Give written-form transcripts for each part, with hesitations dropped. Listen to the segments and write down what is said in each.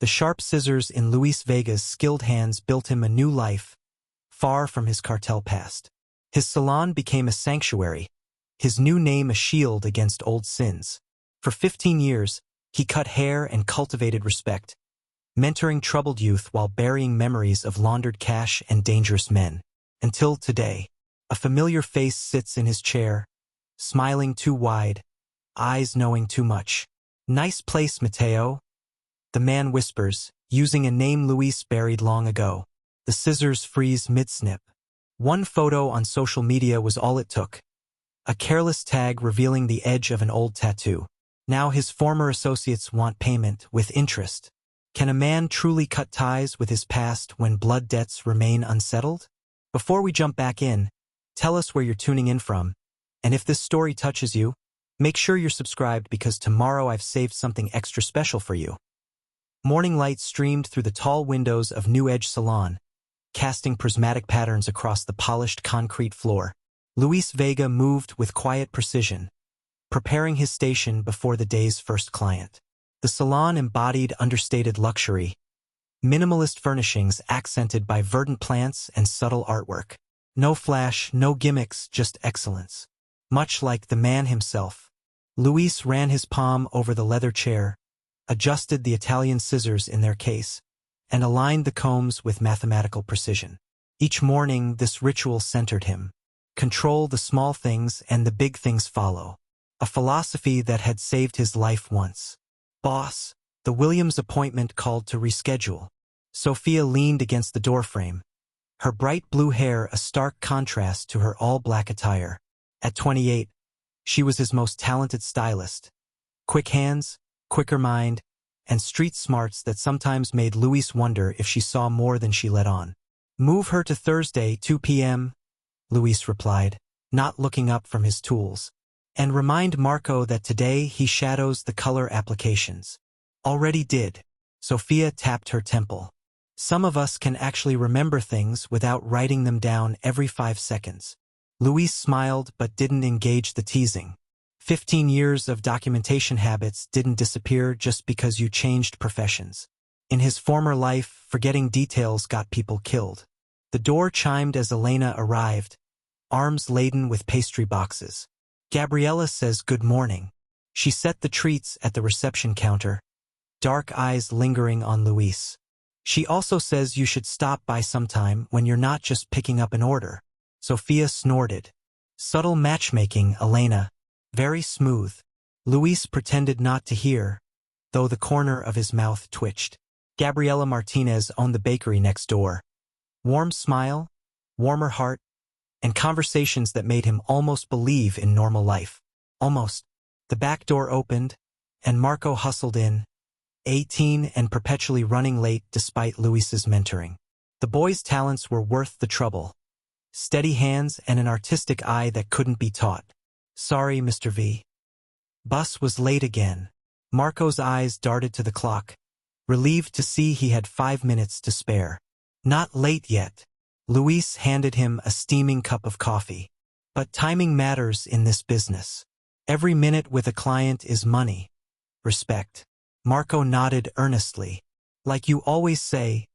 The sharp scissors in Luis Vega's skilled hands built him a new life, far from his cartel past. His salon became a sanctuary, his new name a shield against old sins. For 15 years, he cut hair and cultivated respect, mentoring troubled youth while burying memories of laundered cash and dangerous men. Until today, a familiar face sits in his chair, smiling too wide, eyes knowing too much. "Nice place, Mateo," the man whispers, using a name Luis buried long ago. The scissors freeze mid-snip. One photo on social media was all it took. A careless tag revealing the edge of an old tattoo. Now his former associates want payment with interest. Can a man truly cut ties with his past when blood debts remain unsettled? Before we jump back in, tell us where you're tuning in from, and if this story touches you, make sure you're subscribed because tomorrow I've saved something extra special for you. Morning light streamed through the tall windows of New Edge Salon, casting prismatic patterns across the polished concrete floor. Luis Vega moved with quiet precision, preparing his station before the day's first client. The salon embodied understated luxury, minimalist furnishings accented by verdant plants and subtle artwork. No flash, no gimmicks, just excellence. Much like the man himself, Luis ran his palm over the leather chair, adjusted the Italian scissors in their case, and aligned the combs with mathematical precision. Each morning, this ritual centered him. Control the small things and the big things follow. A philosophy that had saved his life once. "Boss," the Williams appointment called to reschedule. Sophia leaned against the doorframe, her bright blue hair a stark contrast to her all-black attire. At 28, she was his most talented stylist. Quick hands, quicker mind, and street smarts that sometimes made Luis wonder if she saw more than she let on. "Move her to Thursday, 2 p.m., Luis replied, not looking up from his tools. "And remind Marco that today he shadows the color applications." "Already did." Sophia tapped her temple. "Some of us can actually remember things without writing them down every 5 seconds. Luis smiled but didn't engage the teasing. 15 years of documentation habits didn't disappear just because you changed professions. In his former life, forgetting details got people killed. The door chimed as Elena arrived, arms laden with pastry boxes. "Gabriella says good morning." She set the treats at the reception counter, dark eyes lingering on Luis. "She also says you should stop by sometime when you're not just picking up an order." Sophia snorted. "Subtle matchmaking, Elena. Very smooth." Luis pretended not to hear, though the corner of his mouth twitched. Gabriela Martinez owned the bakery next door. Warm smile, warmer heart, and conversations that made him almost believe in normal life. Almost. The back door opened, and Marco hustled in, 18 and perpetually running late despite Luis's mentoring. The boy's talents were worth the trouble. Steady hands and an artistic eye that couldn't be taught. "Sorry, Mr. V. Bus was late again." Marco's eyes darted to the clock, relieved to see he had 5 minutes to spare. "Not late yet." Luis handed him a steaming cup of coffee. "But timing matters in this business. Every minute with a client is money. Respect." Marco nodded earnestly. "Like you always say,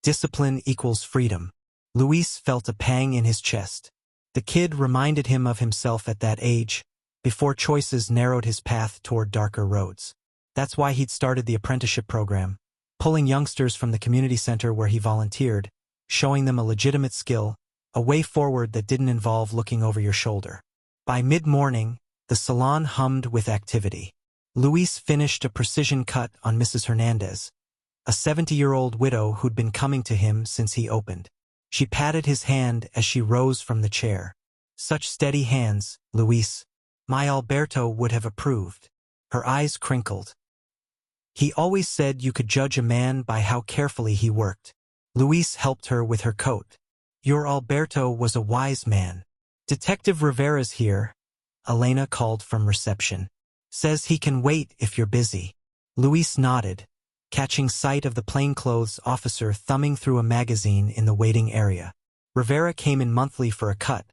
discipline equals freedom." Luis felt a pang in his chest. The kid reminded him of himself at that age, before choices narrowed his path toward darker roads. That's why he'd started the apprenticeship program, pulling youngsters from the community center where he volunteered, showing them a legitimate skill, a way forward that didn't involve looking over your shoulder. By mid-morning, the salon hummed with activity. Luis finished a precision cut on Mrs. Hernandez, a 70-year-old widow who'd been coming to him since he opened. She patted his hand as she rose from the chair. "Such steady hands, Luis. My Alberto would have approved." Her eyes crinkled. "He always said you could judge a man by how carefully he worked." Luis helped her with her coat. "Your Alberto was a wise man." "Detective Rivera's here," Elena called from reception. "Says he can wait if you're busy." Luis nodded, catching sight of the plainclothes officer thumbing through a magazine in the waiting area. Rivera came in monthly for a cut,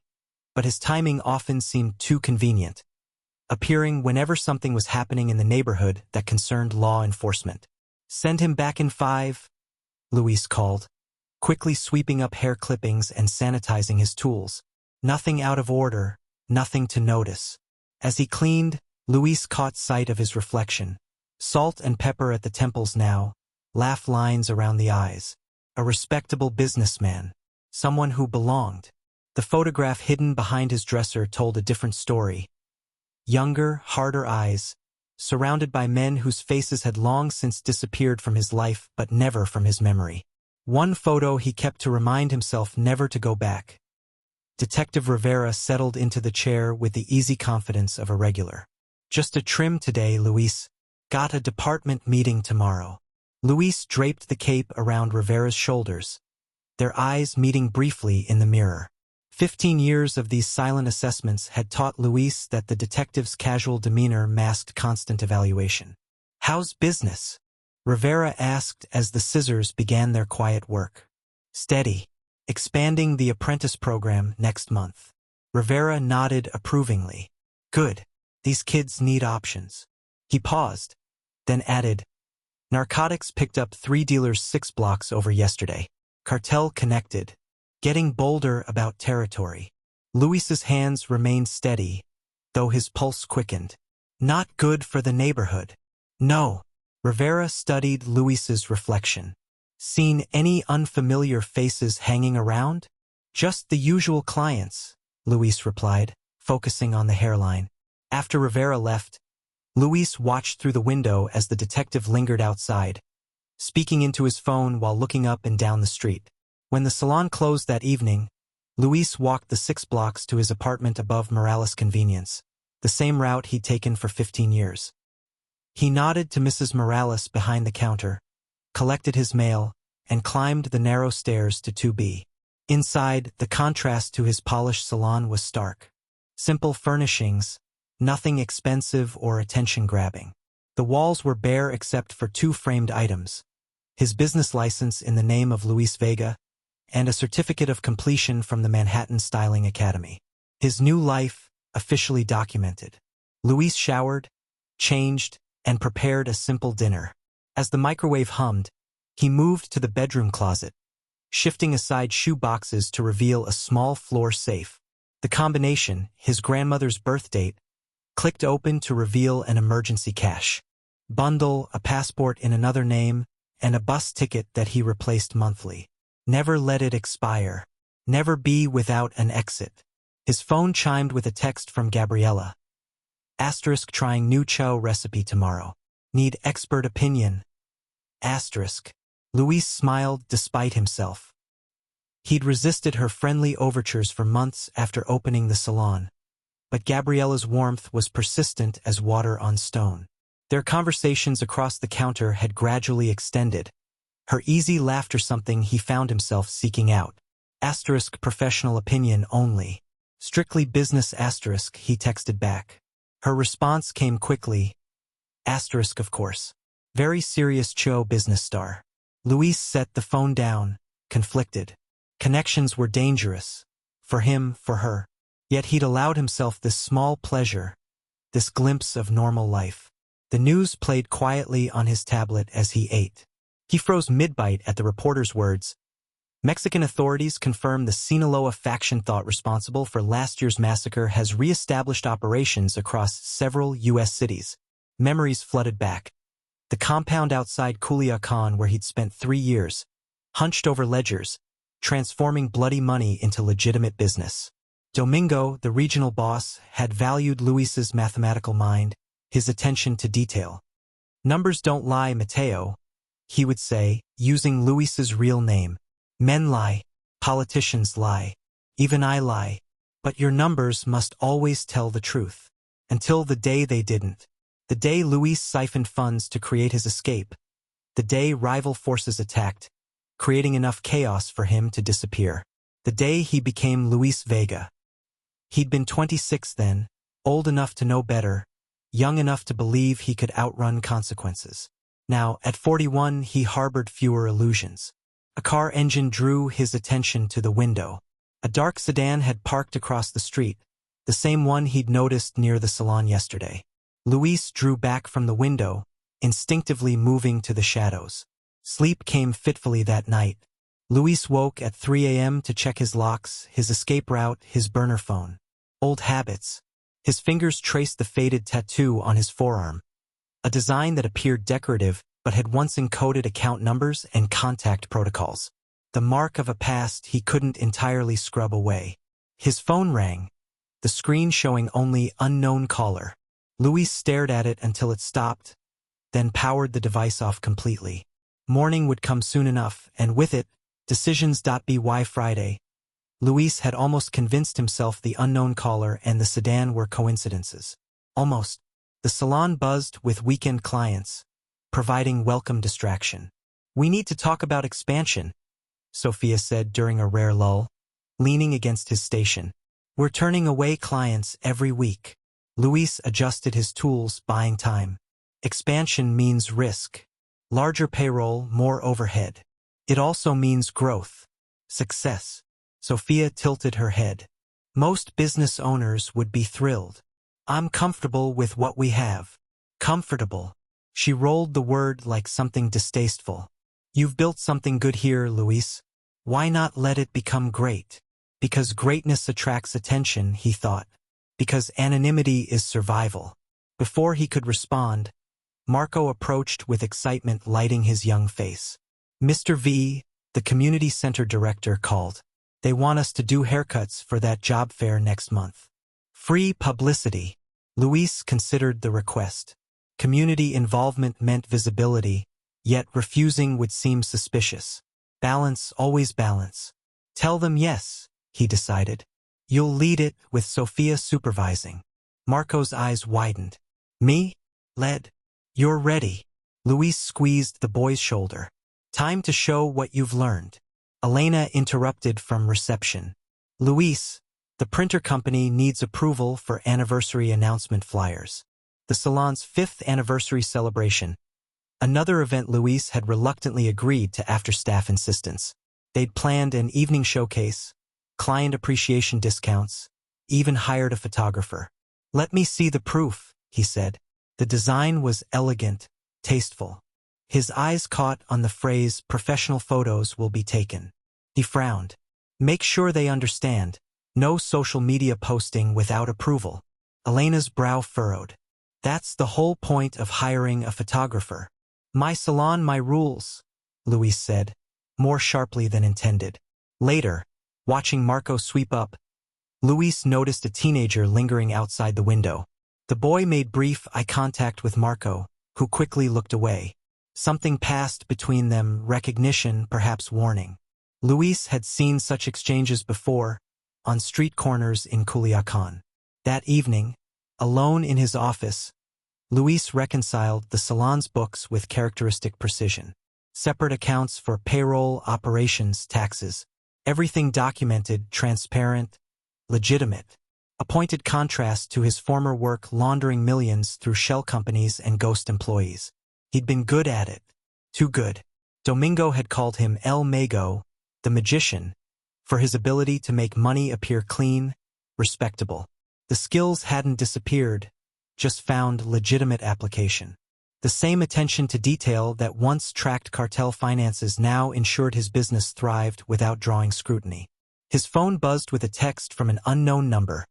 but his timing often seemed too convenient, appearing whenever something was happening in the neighborhood that concerned law enforcement. Send him back in 5, Luis called, quickly sweeping up hair clippings and sanitizing his tools. Nothing out of order, nothing to notice. As he cleaned, Luis caught sight of his reflection. Salt and pepper at the temples now, laugh lines around the eyes. A respectable businessman. Someone who belonged. The photograph hidden behind his dresser told a different story. Younger, harder eyes, surrounded by men whose faces had long since disappeared from his life but never from his memory. One photo he kept to remind himself never to go back. Detective Rivera settled into the chair with the easy confidence of a regular. Just a trim today, Luis. Got a department meeting tomorrow. Luis draped the cape around Rivera's shoulders, their eyes meeting briefly in the mirror. 15 years of these silent assessments had taught Luis that the detective's casual demeanor masked constant evaluation. How's business? Rivera asked as the scissors began their quiet work. Steady. Expanding the apprentice program next month. Rivera nodded approvingly. Good. These kids need options. He paused, then added, narcotics picked up 3 dealers 6 blocks over yesterday. Cartel connected. Getting bolder about territory. Luis's hands remained steady, though his pulse quickened. Not good for the neighborhood. No. Rivera studied Luis's reflection. Seen any unfamiliar faces hanging around? Just the usual clients, Luis replied, focusing on the hairline. After Rivera left, Luis watched through the window as the detective lingered outside, speaking into his phone while looking up and down the street. When the salon closed that evening, Luis walked the 6 blocks to his apartment above Morales Convenience, the same route he'd taken for 15 years. He nodded to Mrs. Morales behind the counter, collected his mail, and climbed the narrow stairs to 2B. Inside, the contrast to his polished salon was stark. Simple furnishings, nothing expensive or attention-grabbing. The walls were bare except for 2 framed items: his business license in the name of Luis Vega, and a certificate of completion from the Manhattan Styling Academy. His new life, officially documented. Luis showered, changed, and prepared a simple dinner. As the microwave hummed, he moved to the bedroom closet, shifting aside shoe boxes to reveal a small floor safe. The combination, his grandmother's birth date, clicked open to reveal an emergency cash bundle, a passport in another name, and a bus ticket that he replaced monthly. Never let it expire. Never be without an exit. His phone chimed with a text from Gabriella. Asterisk trying new chow recipe tomorrow. Need expert opinion. Asterisk. Luis smiled despite himself. He'd resisted her friendly overtures for months after opening the salon, but Gabriella's warmth was persistent as water on stone. Their conversations across the counter had gradually extended, her easy laughter something he found himself seeking out. Asterisk professional opinion only. Strictly business asterisk, he texted back. Her response came quickly. Asterisk of course. Very serious show business star. Luis set the phone down, conflicted. Connections were dangerous. For him, for her. Yet he'd allowed himself this small pleasure, this glimpse of normal life. The news played quietly on his tablet as he ate. He froze mid-bite at the reporter's words. Mexican authorities confirm the Sinaloa faction thought responsible for last year's massacre has re-established operations across several U.S. cities. Memories flooded back. The compound outside Culiacan where he'd spent 3 years, hunched over ledgers, transforming bloody money into legitimate business. Domingo, the regional boss, had valued Luis's mathematical mind, his attention to detail. Numbers don't lie, Mateo, he would say, using Luis's real name. Men lie, politicians lie, even I lie, but your numbers must always tell the truth. Until the day they didn't. The day Luis siphoned funds to create his escape. The day rival forces attacked, creating enough chaos for him to disappear. The day he became Luis Vega. He'd been 26 then, old enough to know better, young enough to believe he could outrun consequences. Now, at 41, he harbored fewer illusions. A car engine drew his attention to the window. A dark sedan had parked across the street, the same one he'd noticed near the salon yesterday. Luis drew back from the window, instinctively moving to the shadows. Sleep came fitfully that night. Luis woke at 3 a.m. to check his locks, his escape route, his burner phone. Old habits. His fingers traced the faded tattoo on his forearm, a design that appeared decorative but had once encoded account numbers and contact protocols. The mark of a past he couldn't entirely scrub away. His phone rang, the screen showing only unknown caller. Luis stared at it until it stopped, then powered the device off completely. Morning would come soon enough, and with it, decisions.by Friday. Luis had almost convinced himself the unknown caller and the sedan were coincidences. Almost. The salon buzzed with weekend clients, providing welcome distraction. "We need to talk about expansion," Sophia said during a rare lull, leaning against his station. "We're turning away clients every week." Luis adjusted his tools, buying time. Expansion means risk. Larger payroll, more overhead. It also means growth. Success. Sophia tilted her head. Most business owners would be thrilled. "I'm comfortable with what we have." Comfortable. She rolled the word like something distasteful. "You've built something good here, Luis. Why not let it become great?" Because greatness attracts attention, he thought. Because anonymity is survival. Before he could respond, Marco approached with excitement lighting his young face. "Mr. V, the community center director, called. They want us to do haircuts for that job fair next month. Free publicity." Luis considered the request. Community involvement meant visibility, yet refusing would seem suspicious. Balance, always balance. "Tell them yes," he decided. "You'll lead it, with Sophia supervising." Marco's eyes widened. "Me? Led? You're ready." Luis squeezed the boy's shoulder. "Time to show what you've learned." Elena interrupted from reception. "Luis, the printer company needs approval for anniversary announcement flyers. The salon's 5th anniversary celebration. Another event Luis had reluctantly agreed to after staff insistence. They'd planned an evening showcase, client appreciation discounts, even hired a photographer. "Let me see the proof," he said. The design was elegant, tasteful. His eyes caught on the phrase, "professional photos will be taken." He frowned. "Make sure they understand. No social media posting without approval." Elena's brow furrowed. "That's the whole point of hiring a photographer." "My salon, my rules," Luis said, more sharply than intended. Later, watching Marco sweep up, Luis noticed a teenager lingering outside the window. The boy made brief eye contact with Marco, who quickly looked away. Something passed between them, recognition, perhaps warning. Luis had seen such exchanges before, on street corners in Culiacan. That evening, alone in his office, Luis reconciled the salon's books with characteristic precision. Separate accounts for payroll, operations, taxes. Everything documented, transparent, legitimate. A pointed contrast to his former work laundering millions through shell companies and ghost employees. He'd been good at it. Too good. Domingo had called him El Mago, the magician, for his ability to make money appear clean, respectable. The skills hadn't disappeared, just found legitimate application. The same attention to detail that once tracked cartel finances now ensured his business thrived without drawing scrutiny. His phone buzzed with a text from an unknown number.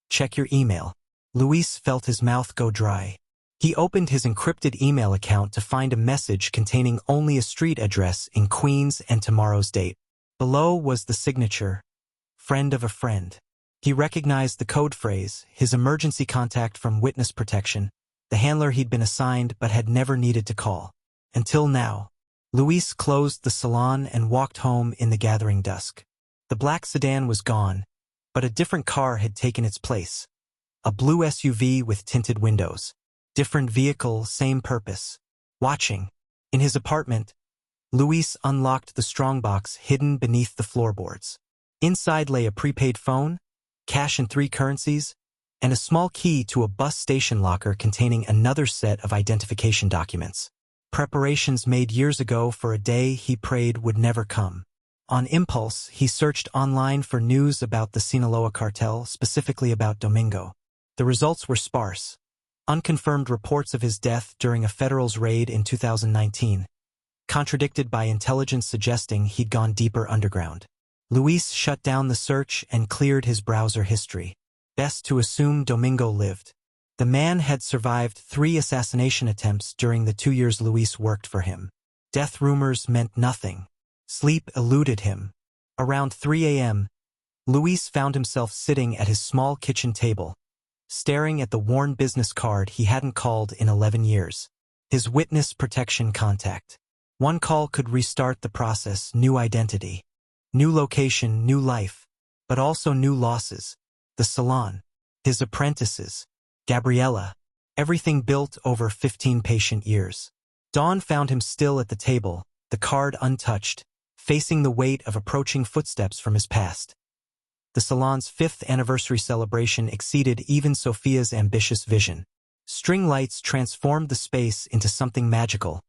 "Check your email." Luis felt his mouth go dry. He opened his encrypted email account to find a message containing only a street address in Queens and tomorrow's date. Below was the signature, "Friend of a friend." He recognized the code phrase, his emergency contact from witness protection, the handler he'd been assigned but had never needed to call. Until now. Luis closed the salon and walked home in the gathering dusk. The black sedan was gone, but a different car had taken its place. A blue SUV with tinted windows. Different vehicle, same purpose. Watching. In his apartment, Luis unlocked the strongbox hidden beneath the floorboards. Inside lay a prepaid phone, cash in 3 currencies, and a small key to a bus station locker containing another set of identification documents. Preparations made years ago for a day he prayed would never come. On impulse, he searched online for news about the Sinaloa cartel, specifically about Domingo. The results were sparse. Unconfirmed reports of his death during a federal's raid in 2019, contradicted by intelligence suggesting he'd gone deeper underground. Luis shut down the search and cleared his browser history. Best to assume Domingo lived. The man had survived 3 assassination attempts during the 2 years Luis worked for him. Death rumors meant nothing. Sleep eluded him. Around 3 a.m., Luis found himself sitting at his small kitchen table, staring at the worn business card he hadn't called in 11 years. His witness protection contact. One call could restart the process, new identity. New location, new life, but also new losses. The Salon, his apprentices, Gabriella, everything built over 15 patient years. Dawn found him still at the table, the card untouched, facing the weight of approaching footsteps from his past. The Salon's 5th anniversary celebration exceeded even Sophia's ambitious vision. String lights transformed the space into something magical,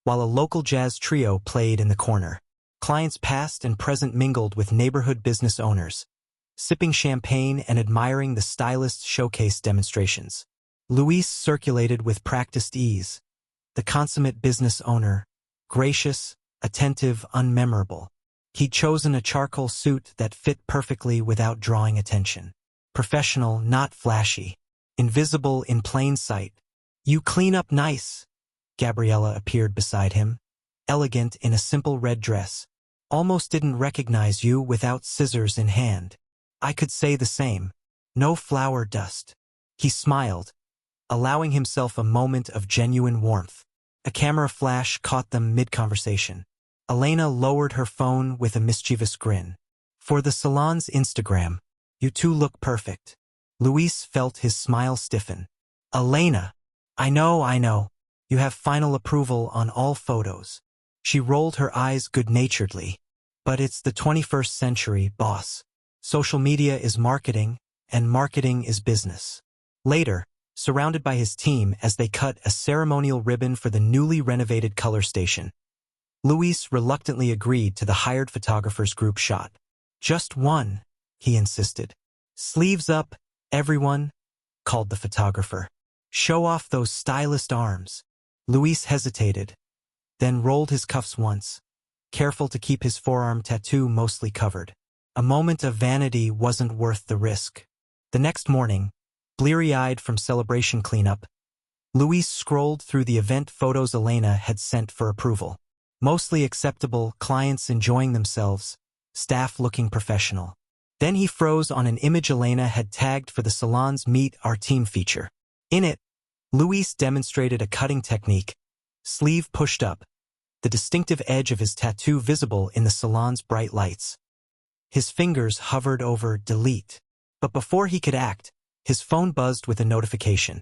while a local jazz trio played in the corner. Clients past and present mingled with neighborhood business owners, sipping champagne and admiring the stylist's showcase demonstrations. Luis circulated with practiced ease, the consummate business owner, gracious, attentive, unmemorable. He'd chosen a charcoal suit that fit perfectly without drawing attention. Professional, not flashy. Invisible in plain sight. "You clean up nice." Gabriella appeared beside him, elegant in a simple red dress. "Almost didn't recognize you without scissors in hand." "I could say the same. No flower dust." He smiled, allowing himself a moment of genuine warmth. A camera flash caught them mid-conversation. Elena lowered her phone with a mischievous grin. "For the Salon's Instagram, you two look perfect." Luis felt his smile stiffen. "Elena, I know. You have final approval on all photos." She rolled her eyes good-naturedly. "But it's the 21st century, boss. Social media is marketing, and marketing is business." Later, surrounded by his team as they cut a ceremonial ribbon for the newly renovated color station, Luis reluctantly agreed to the hired photographer's group shot. "Just one," he insisted. "Sleeves up, everyone," called the photographer. "Show off those stylist arms." Luis hesitated, then rolled his cuffs once, careful to keep his forearm tattoo mostly covered. A moment of vanity wasn't worth the risk. The next morning, bleary-eyed from celebration cleanup, Luis scrolled through the event photos Elena had sent for approval. Mostly acceptable, clients enjoying themselves, staff looking professional. Then he froze on an image Elena had tagged for the Salon's Meet Our Team feature. In it, Luis demonstrated a cutting technique, sleeve pushed up, the distinctive edge of his tattoo visible in the Salon's bright lights. His fingers hovered over delete, but before he could act, his phone buzzed with a notification.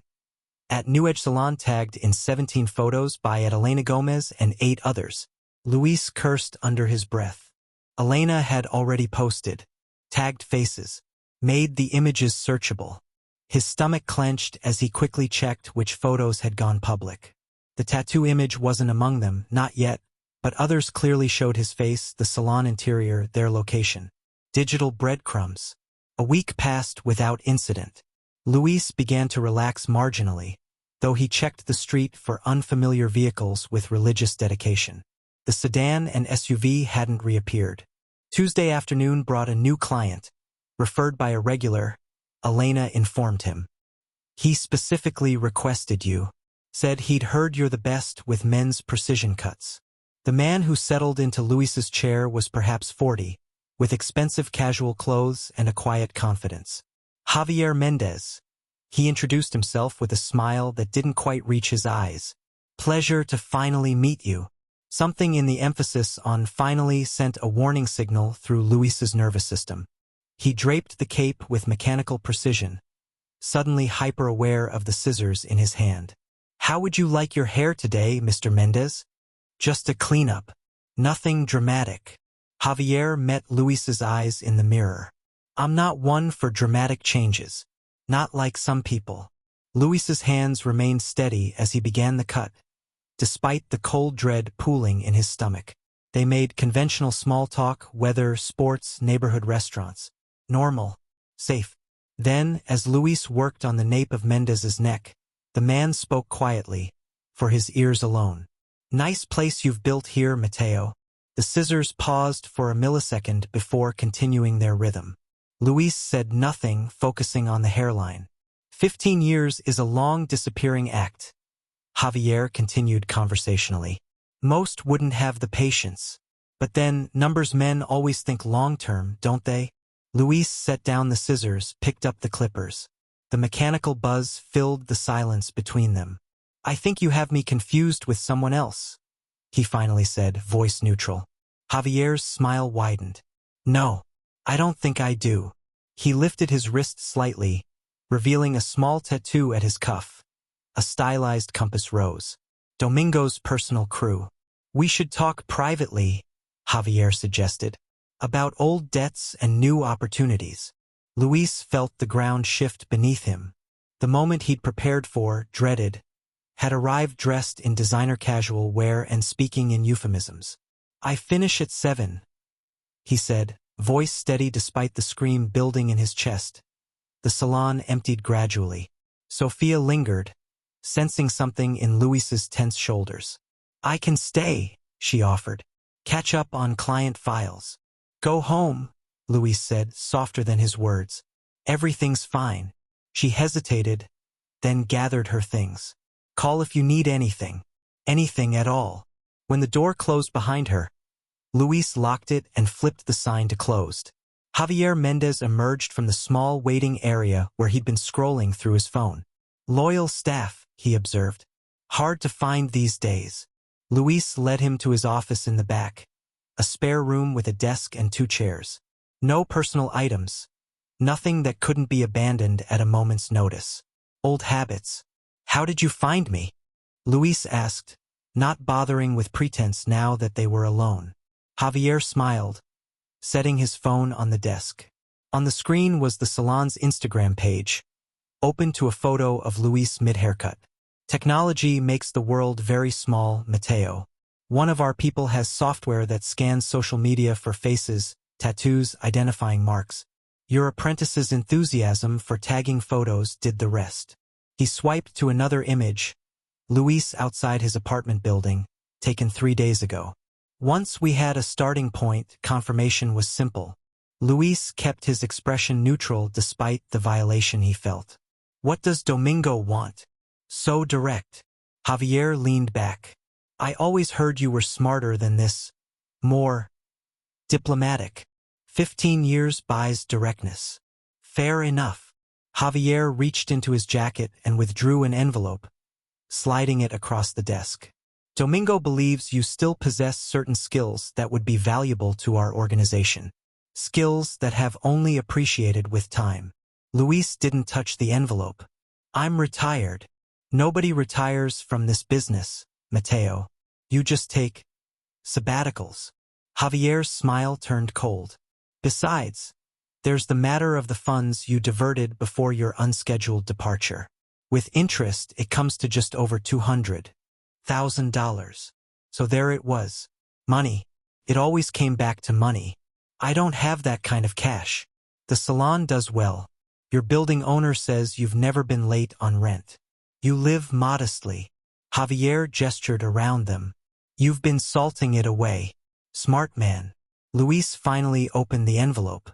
At New Edge Salon tagged in 17 photos by Elena Gomez and 8 others. Luis cursed under his breath. Elena had already posted, tagged faces, made the images searchable. His stomach clenched as he quickly checked which photos had gone public. The tattoo image wasn't among them, not yet, but others clearly showed his face, the salon interior, their location. Digital breadcrumbs. A week passed without incident. Luis began to relax marginally, though he checked the street for unfamiliar vehicles with religious dedication. The sedan and SUV hadn't reappeared. Tuesday afternoon brought a new client, referred by a regular, Elena informed him. "He specifically requested you. Said he'd heard you're the best with men's precision cuts." The man who settled into Luis's chair was perhaps 40, with expensive casual clothes and a quiet confidence. "Javier Mendez." He introduced himself with a smile that didn't quite reach his eyes. "Pleasure to finally meet you." Something in the emphasis on finally sent a warning signal through Luis's nervous system. He draped the cape with mechanical precision, suddenly hyper-aware of the scissors in his hand. "How would you like your hair today, Mr. Mendez?" "Just a cleanup. Nothing dramatic." Javier met Luis's eyes in the mirror. "I'm not one for dramatic changes. Not like some people." Luis's hands remained steady as he began the cut, despite the cold dread pooling in his stomach. They made conventional small talk, weather, sports, neighborhood restaurants. Normal. Safe. Then, as Luis worked on the nape of Mendez's neck, The man spoke quietly, for his ears alone. Nice place you've built here, Mateo. The scissors paused for a millisecond before continuing their rhythm. Luis said nothing, focusing on the hairline. 15 years is a long disappearing act. Javier continued conversationally. Most wouldn't have the patience. But then, numbers men always think long-term, don't they? Luis set down the scissors, picked up the clippers. The mechanical buzz filled the silence between them. I think you have me confused with someone else, he finally said, voice neutral. Javier's smile widened. No, I don't think I do. He lifted his wrist slightly, revealing a small tattoo at his cuff. A stylized compass rose. Domingo's personal crew. We should talk privately, Javier suggested. About old debts and new opportunities. Luis felt the ground shift beneath him. The moment he'd prepared for, dreaded, had arrived dressed in designer casual wear and speaking in euphemisms. I finish at 7, he said, voice steady despite the scream building in his chest. The salon emptied gradually. Sophia lingered, sensing something in Luis's tense shoulders. I can stay, she offered. Catch up on client files. Go home, Luis said, softer than his words. Everything's fine. She hesitated, then gathered her things. Call if you need anything. Anything at all. When the door closed behind her, Luis locked it and flipped the sign to closed. Javier Mendez emerged from the small waiting area where he'd been scrolling through his phone. Loyal staff, he observed. Hard to find these days. Luis led him to his office in the back. A spare room with a desk and 2 chairs. No personal items. Nothing that couldn't be abandoned at a moment's notice. Old habits. How did you find me? Luis asked, not bothering with pretense now that they were alone. Javier smiled, setting his phone on the desk. On the screen was the salon's Instagram page, open to a photo of Luis mid-haircut. Technology makes the world very small, Mateo. One of our people has software that scans social media for faces, tattoos, identifying marks. Your apprentice's enthusiasm for tagging photos did the rest. He swiped to another image, Luis outside his apartment building, taken 3 days ago. Once we had a starting point, confirmation was simple. Luis kept his expression neutral despite the violation he felt. What does Domingo want? So direct. Javier leaned back. I always heard you were smarter than this. More diplomatic. 15 years buys directness. Fair enough. Javier reached into his jacket and withdrew an envelope, sliding it across the desk. Domingo believes you still possess certain skills that would be valuable to our organization. Skills that have only appreciated with time. Luis didn't touch the envelope. I'm retired. Nobody retires from this business, Mateo. You just take sabbaticals. Javier's smile turned cold. Besides, there's the matter of the funds you diverted before your unscheduled departure. With interest, it comes to just over $200,000. So there it was. Money. It always came back to money. I don't have that kind of cash. The salon does well. Your building owner says you've never been late on rent. You live modestly. Javier gestured around them. You've been salting it away. Smart man. Luis finally opened the envelope.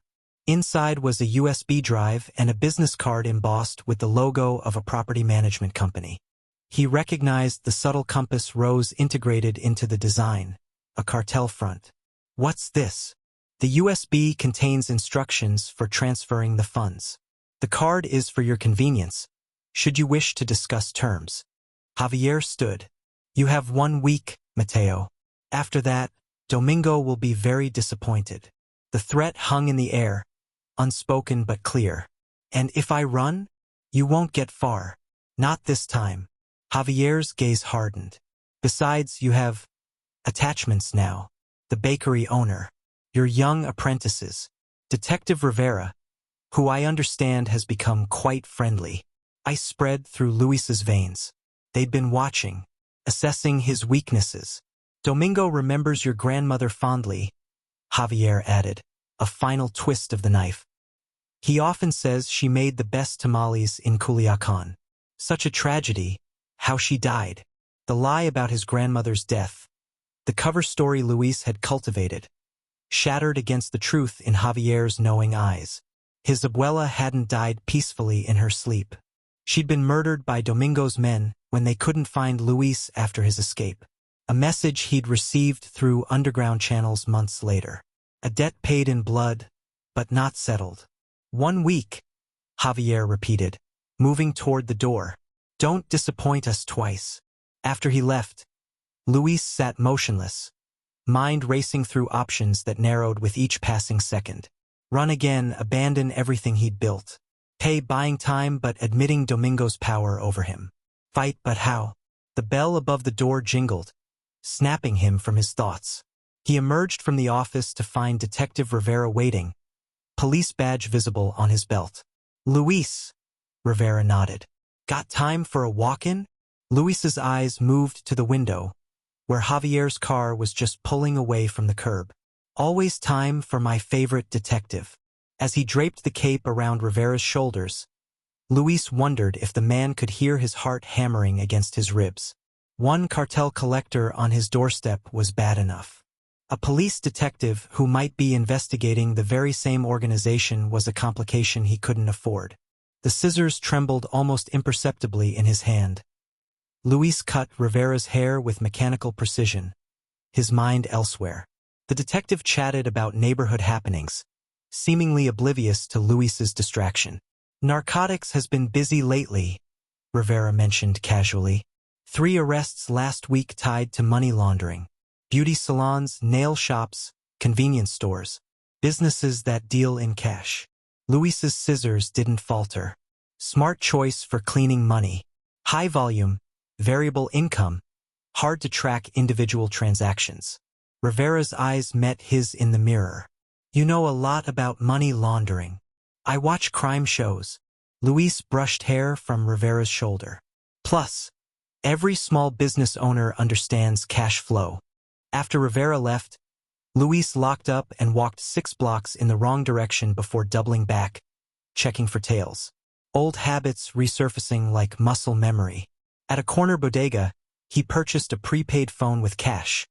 Inside was a USB drive and a business card embossed with the logo of a property management company. He recognized the subtle compass rose integrated into the design, a cartel front. What's this? The USB contains instructions for transferring the funds. The card is for your convenience, should you wish to discuss terms. Javier stood. You have 1 week, Mateo. After that, Domingo will be very disappointed. The threat hung in the air, unspoken but clear. And if I run, you won't get far. Not this time. Javier's gaze hardened. Besides, you have attachments now. The bakery owner. Your young apprentices. Detective Rivera, who I understand has become quite friendly. Ice spread through Luis's veins. They'd been watching, assessing his weaknesses. Domingo remembers your grandmother fondly, Javier added, a final twist of the knife. He often says she made the best tamales in Culiacan. Such a tragedy, how she died. The lie about his grandmother's death. The cover story Luis had cultivated, shattered against the truth in Javier's knowing eyes. His abuela hadn't died peacefully in her sleep. She'd been murdered by Domingo's men when they couldn't find Luis after his escape. A message he'd received through underground channels months later. A debt paid in blood, but not settled. 1 week, Javier repeated, moving toward the door. Don't disappoint us twice. After he left, Luis sat motionless, mind racing through options that narrowed with each passing second. Run again, abandon everything he'd built. Pay buying time but admitting Domingo's power over him. Fight, but how? The bell above the door jingled, snapping him from his thoughts. He emerged from the office to find Detective Rivera waiting, police badge visible on his belt. Luis, Rivera nodded. Got time for a walk-in? Luis's eyes moved to the window, where Javier's car was just pulling away from the curb. Always time for my favorite detective. As he draped the cape around Rivera's shoulders, Luis wondered if the man could hear his heart hammering against his ribs. One cartel collector on his doorstep was bad enough. A police detective who might be investigating the very same organization was a complication he couldn't afford. The scissors trembled almost imperceptibly in his hand. Luis cut Rivera's hair with mechanical precision, his mind elsewhere. The detective chatted about neighborhood happenings, seemingly oblivious to Luis's distraction. Narcotics has been busy lately, Rivera mentioned casually. 3 arrests last week tied to money laundering. Beauty salons, nail shops, convenience stores, businesses that deal in cash. Luis's scissors didn't falter. Smart choice for cleaning money. High volume, variable income, hard to track individual transactions. Rivera's eyes met his in the mirror. You know a lot about money laundering. I watch crime shows. Luis brushed hair from Rivera's shoulder. Plus, every small business owner understands cash flow. After Rivera left, Luis locked up and walked 6 blocks in the wrong direction before doubling back, checking for tails. Old habits resurfacing like muscle memory. At a corner bodega, he purchased a prepaid phone with cash.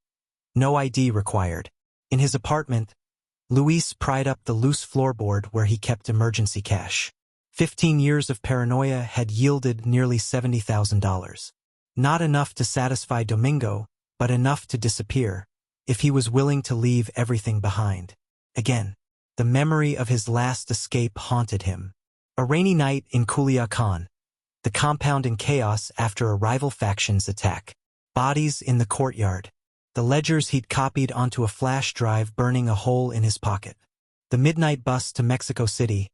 No ID required. In his apartment, Luis pried up the loose floorboard where he kept emergency cash. 15 years of paranoia had yielded nearly $70,000. Not enough to satisfy Domingo, but enough to disappear, if he was willing to leave everything behind. Again, the memory of his last escape haunted him. A rainy night in Culiacan, the compound in chaos after a rival faction's attack. Bodies in the courtyard. The ledgers he'd copied onto a flash drive burning a hole in his pocket. The midnight bus to Mexico City,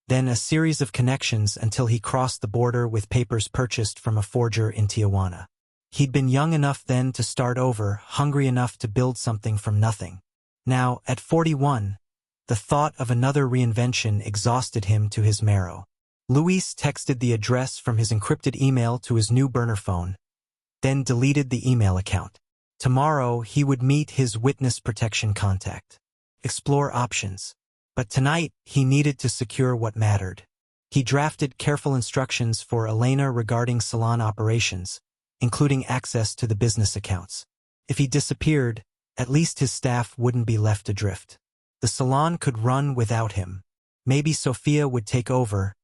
then a series of connections until he crossed the border with papers purchased from a forger in Tijuana. He'd been young enough then to start over, hungry enough to build something from nothing. Now, at 41, the thought of another reinvention exhausted him to his marrow. Luis texted the address from his encrypted email to his new burner phone, then deleted the email account. Tomorrow, he would meet his witness protection contact. Explore options. But tonight, he needed to secure what mattered. He drafted careful instructions for Elena regarding salon operations, including access to the business accounts. If he disappeared, at least his staff wouldn't be left adrift. The salon could run without him. Maybe Sofia would take over,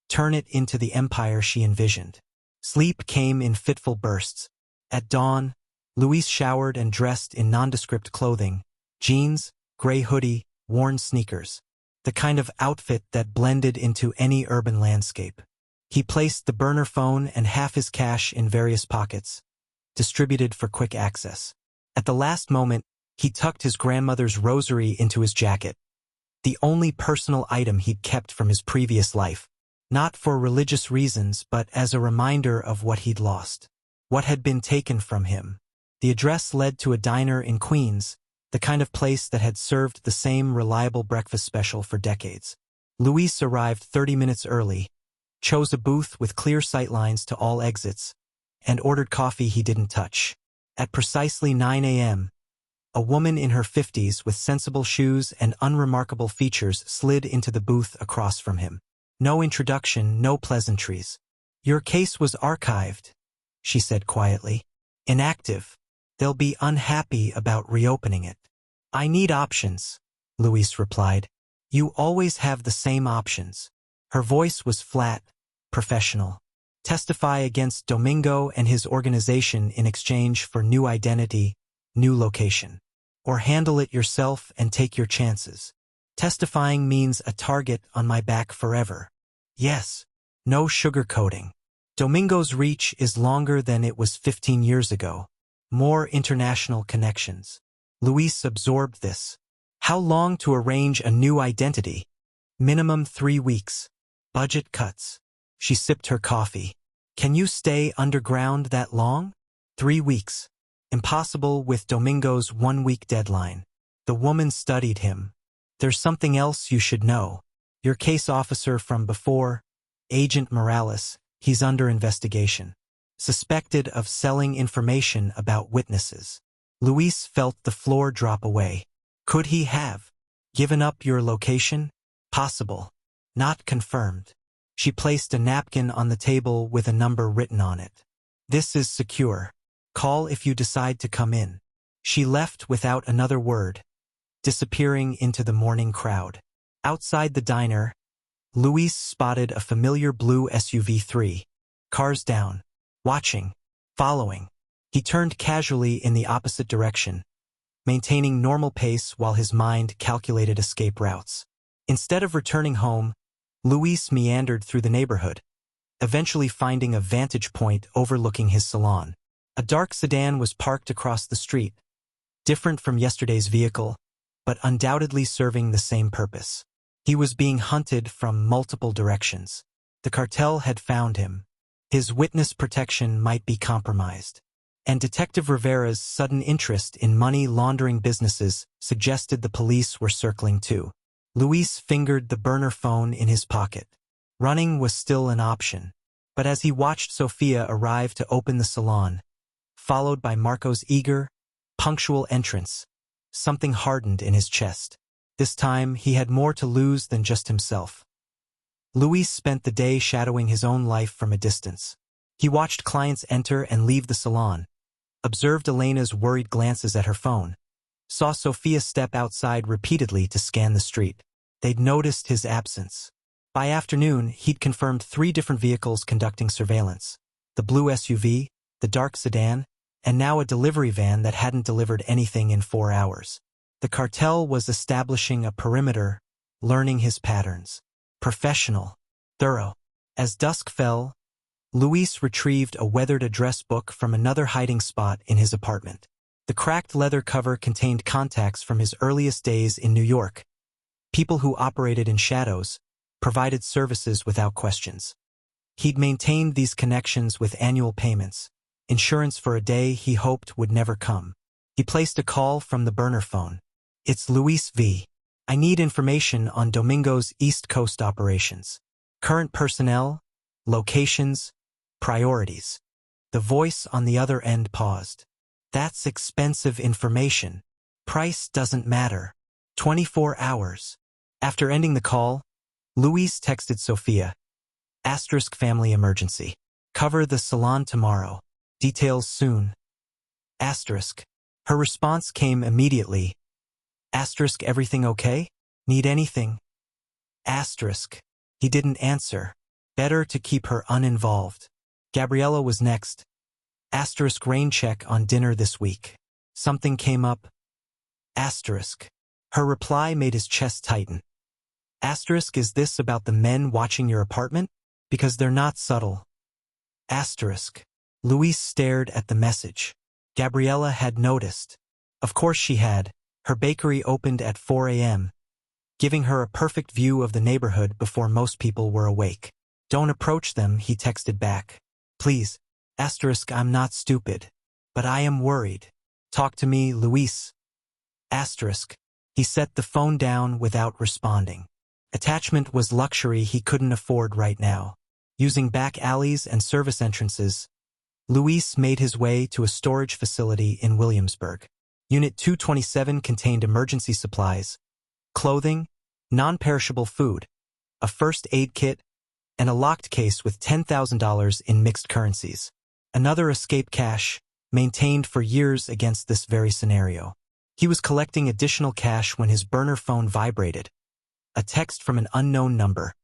turn it into the empire she envisioned. Sleep came in fitful bursts. At dawn, Luis showered and dressed in nondescript clothing, jeans, gray hoodie, worn sneakers, the kind of outfit that blended into any urban landscape. He placed the burner phone and half his cash in various pockets, distributed for quick access. At the last moment, he tucked his grandmother's rosary into his jacket, the only personal item he'd kept from his previous life, not for religious reasons but as a reminder of what he'd lost, what had been taken from him. The address led to a diner in Queens, the kind of place that had served the same reliable breakfast special for decades. Luis arrived 30 minutes early, chose a booth with clear sightlines to all exits, and ordered coffee he didn't touch. At precisely 9 a.m., a woman in her 50s with sensible shoes and unremarkable features slid into the booth across from him. No introduction, no pleasantries. Your case was archived, she said quietly. Inactive. They'll be unhappy about reopening it. I need options, Luis replied. You always have the same options. Her voice was flat, professional. Testify against Domingo and his organization in exchange for new identity, new location. Or handle it yourself and take your chances. Testifying means a target on my back forever. Yes. No sugarcoating. Domingo's reach is longer than it was 15 years ago. More international connections. Luis absorbed this. How long to arrange a new identity? Minimum 3 weeks. Budget cuts. She sipped her coffee. Can you stay underground that long? 3 weeks. Impossible with Domingo's 1-week deadline. The woman studied him. There's something else you should know. Your case officer from before, Agent Morales, he's under investigation. Suspected of selling information about witnesses. Luis felt the floor drop away. Could he have given up your location? Possible. Not confirmed. She placed a napkin on the table with a number written on it. This is secure. Call if you decide to come in. She left without another word, disappearing into the morning crowd. Outside the diner, Luis spotted a familiar blue SUV. Cars down. Watching. Following. He turned casually in the opposite direction, maintaining normal pace while his mind calculated escape routes. Instead of returning home, Luis meandered through the neighborhood, eventually finding a vantage point overlooking his salon. A dark sedan was parked across the street, different from yesterday's vehicle, but undoubtedly serving the same purpose. He was being hunted from multiple directions. The cartel had found him. His witness protection might be compromised. And Detective Rivera's sudden interest in money laundering businesses suggested the police were circling too. Luis fingered the burner phone in his pocket. Running was still an option. But as he watched Sofia arrive to open the salon, followed by Marco's eager, punctual entrance, something hardened in his chest. This time, he had more to lose than just himself. Luis spent the day shadowing his own life from a distance. He watched clients enter and leave the salon, observed Elena's worried glances at her phone, saw Sofia step outside repeatedly to scan the street. They'd noticed his absence. By afternoon, he'd confirmed 3 different vehicles conducting surveillance. The blue SUV, the dark sedan, and now a delivery van that hadn't delivered anything in 4 hours. The cartel was establishing a perimeter, learning his patterns. Professional. Thorough. As dusk fell, Luis retrieved a weathered address book from another hiding spot in his apartment. The cracked leather cover contained contacts from his earliest days in New York. People who operated in shadows, provided services without questions. He'd maintained these connections with annual payments, insurance for a day he hoped would never come. He placed a call from the burner phone. It's Luis V. I need information on Domingo's East Coast operations. Current personnel, locations, priorities. The voice on the other end paused. That's expensive information. Price doesn't matter. 24 hours. After ending the call, Luis texted Sofia. Asterisk family emergency. Cover the salon tomorrow. Details soon. Asterisk. Her response came immediately. Asterisk everything okay? Need anything? Asterisk. He didn't answer. Better to keep her uninvolved. Gabriella was next. Asterisk rain check on dinner this week. Something came up. Asterisk. Her reply made his chest tighten. Asterisk, is this about the men watching your apartment? Because they're not subtle. Asterisk. Luis stared at the message. Gabriella had noticed. Of course she had. Her bakery opened at 4 a.m., giving her a perfect view of the neighborhood before most people were awake. Don't approach them, he texted back. Please. Asterisk, I'm not stupid. But I am worried. Talk to me, Luis. Asterisk. He set the phone down without responding. Attachment was luxury he couldn't afford right now. Using back alleys and service entrances, Luis made his way to a storage facility in Williamsburg. Unit 227 contained emergency supplies, clothing, non-perishable food, a first aid kit, and a locked case with $10,000 in mixed currencies. Another escape cache, maintained for years against this very scenario. He was collecting additional cash when his burner phone vibrated. A text from an unknown number.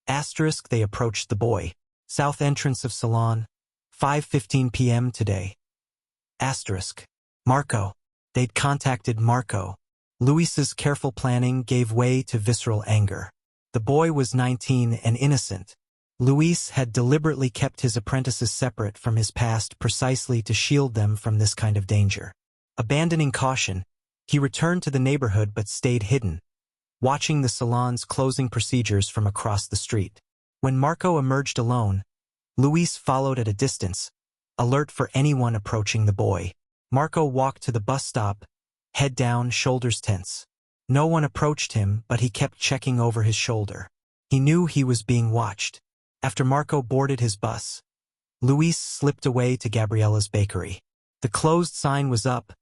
Asterisk, they approached the boy. South entrance of Salon, 5:15 p.m. today. Asterisk. Marco. They'd contacted Marco. Luis's careful planning gave way to visceral anger. The boy was 19 and innocent. Luis had deliberately kept his apprentices separate from his past precisely to shield them from this kind of danger. Abandoning caution, he returned to the neighborhood but stayed hidden, watching the Salon's closing procedures from across the street. When Marco emerged alone, Luis followed at a distance, alert for anyone approaching the boy. Marco walked to the bus stop, head down, shoulders tense. No one approached him, but he kept checking over his shoulder. He knew he was being watched. After Marco boarded his bus, Luis slipped away to Gabriella's bakery. The closed sign was up,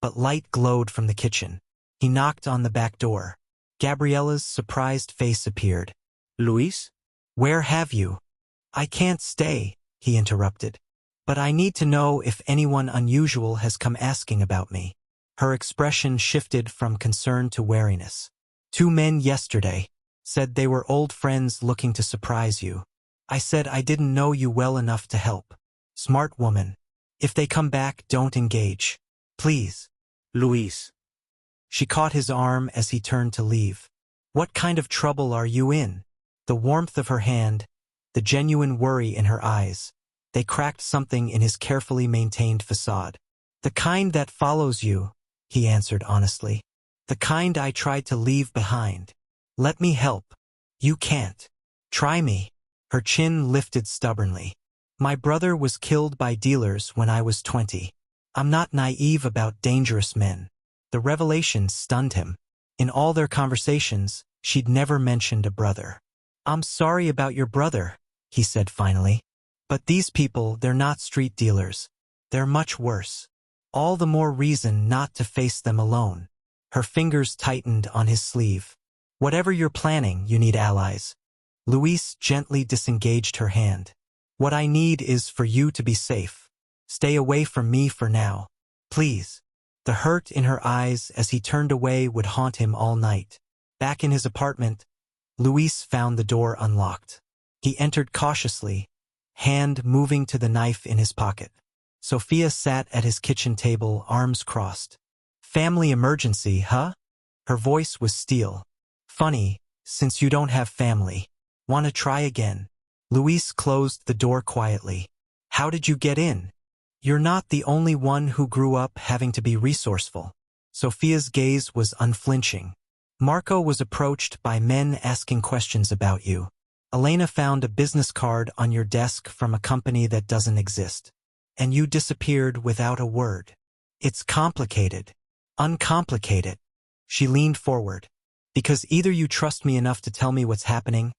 but light glowed from the kitchen. He knocked on the back door. Gabriella's surprised face appeared. Luis? Where have you? I can't stay, he interrupted. But I need to know if anyone unusual has come asking about me. Her expression shifted from concern to wariness. 2 men yesterday said they were old friends looking to surprise you. I said I didn't know you well enough to help. Smart woman. If they come back, don't engage. Please. Luis. She caught his arm as he turned to leave. What kind of trouble are you in? The warmth of her hand, the genuine worry in her eyes, they cracked something in his carefully maintained facade. The kind that follows you, he answered honestly. The kind I tried to leave behind. Let me help. You can't. Try me. Her chin lifted stubbornly. My brother was killed by dealers when I was 20. I'm not naive about dangerous men. The revelation stunned him. In all their conversations, she'd never mentioned a brother. I'm sorry about your brother, he said finally. But these people, they're not street dealers. They're much worse. All the more reason not to face them alone. Her fingers tightened on his sleeve. Whatever you're planning, you need allies. Luis gently disengaged her hand. What I need is for you to be safe. Stay away from me for now. Please. The hurt in her eyes as he turned away would haunt him all night. Back in his apartment, Luis found the door unlocked. He entered cautiously, hand moving to the knife in his pocket. Sophia sat at his kitchen table, arms crossed. Family emergency, huh? Her voice was steel. Funny, since you don't have family. Wanna try again? Luis closed the door quietly. How did you get in? You're not the only one who grew up having to be resourceful. Sophia's gaze was unflinching. Marco was approached by men asking questions about you. Elena found a business card on your desk from a company that doesn't exist. And you disappeared without a word. It's complicated. Uncomplicated. She leaned forward. Because either you trust me enough to tell me what's happening,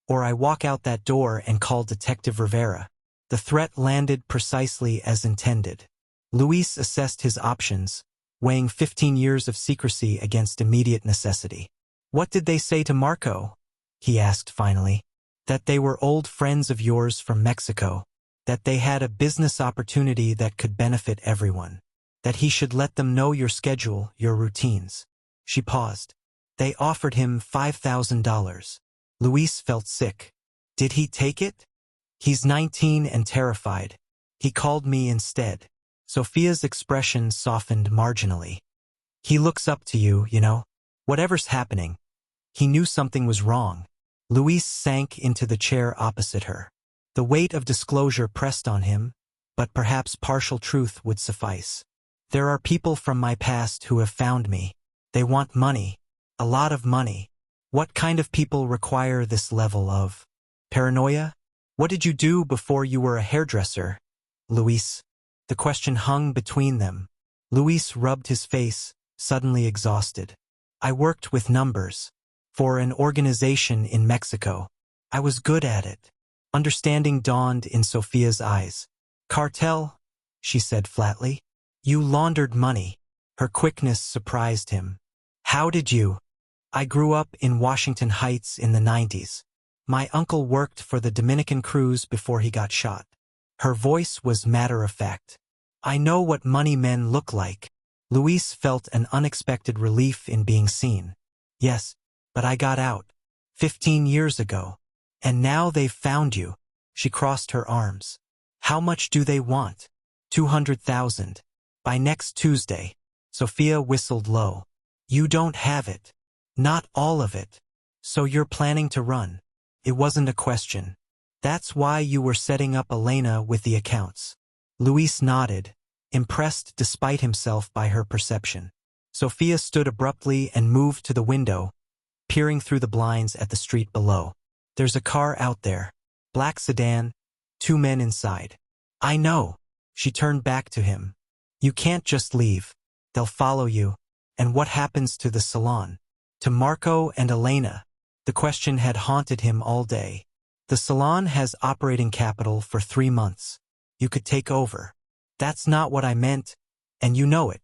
or I walk out that door and call Detective Rivera. The threat landed precisely as intended. Luis assessed his options, weighing 15 years of secrecy against immediate necessity. What did they say to Marco? He asked finally. That they were old friends of yours from Mexico. That they had a business opportunity that could benefit everyone. That he should let them know your schedule, your routines. She paused. They offered him $5,000. Luis felt sick. Did he take it? He's 19 and terrified. He called me instead. Sophia's expression softened marginally. He looks up to you, you know. Whatever's happening. He knew something was wrong. Luis sank into the chair opposite her. The weight of disclosure pressed on him, but perhaps partial truth would suffice. There are people from my past who have found me. They want money. A lot of money. What kind of people require this level of paranoia? What did you do before you were a hairdresser, Luis? The question hung between them. Luis rubbed his face, suddenly exhausted. I worked with numbers. For an organization in Mexico. I was good at it. Understanding dawned in Sophia's eyes. Cartel, she said flatly. You laundered money. Her quickness surprised him. How did you? I grew up in Washington Heights in the 90s. My uncle worked for the Dominican cruise before he got shot. Her voice was matter-of-fact. I know what money men look like. Luis felt an unexpected relief in being seen. Yes, but I got out. 15 years ago. And now they've found you. She crossed her arms. How much do they want? 200,000. By next Tuesday. Sophia whistled low. You don't have it. Not all of it. So you're planning to run. It wasn't a question. That's why you were setting up Elena with the accounts. Luis nodded, impressed despite himself by her perception. Sophia stood abruptly and moved to the window, peering through the blinds at the street below. There's a car out there. Black sedan, 2 men inside. I know. She turned back to him. You can't just leave. They'll follow you. And what happens to the Salon? To Marco and Elena? The question had haunted him all day. The Salon has operating capital for 3 months. You could take over. That's not what I meant, and you know it.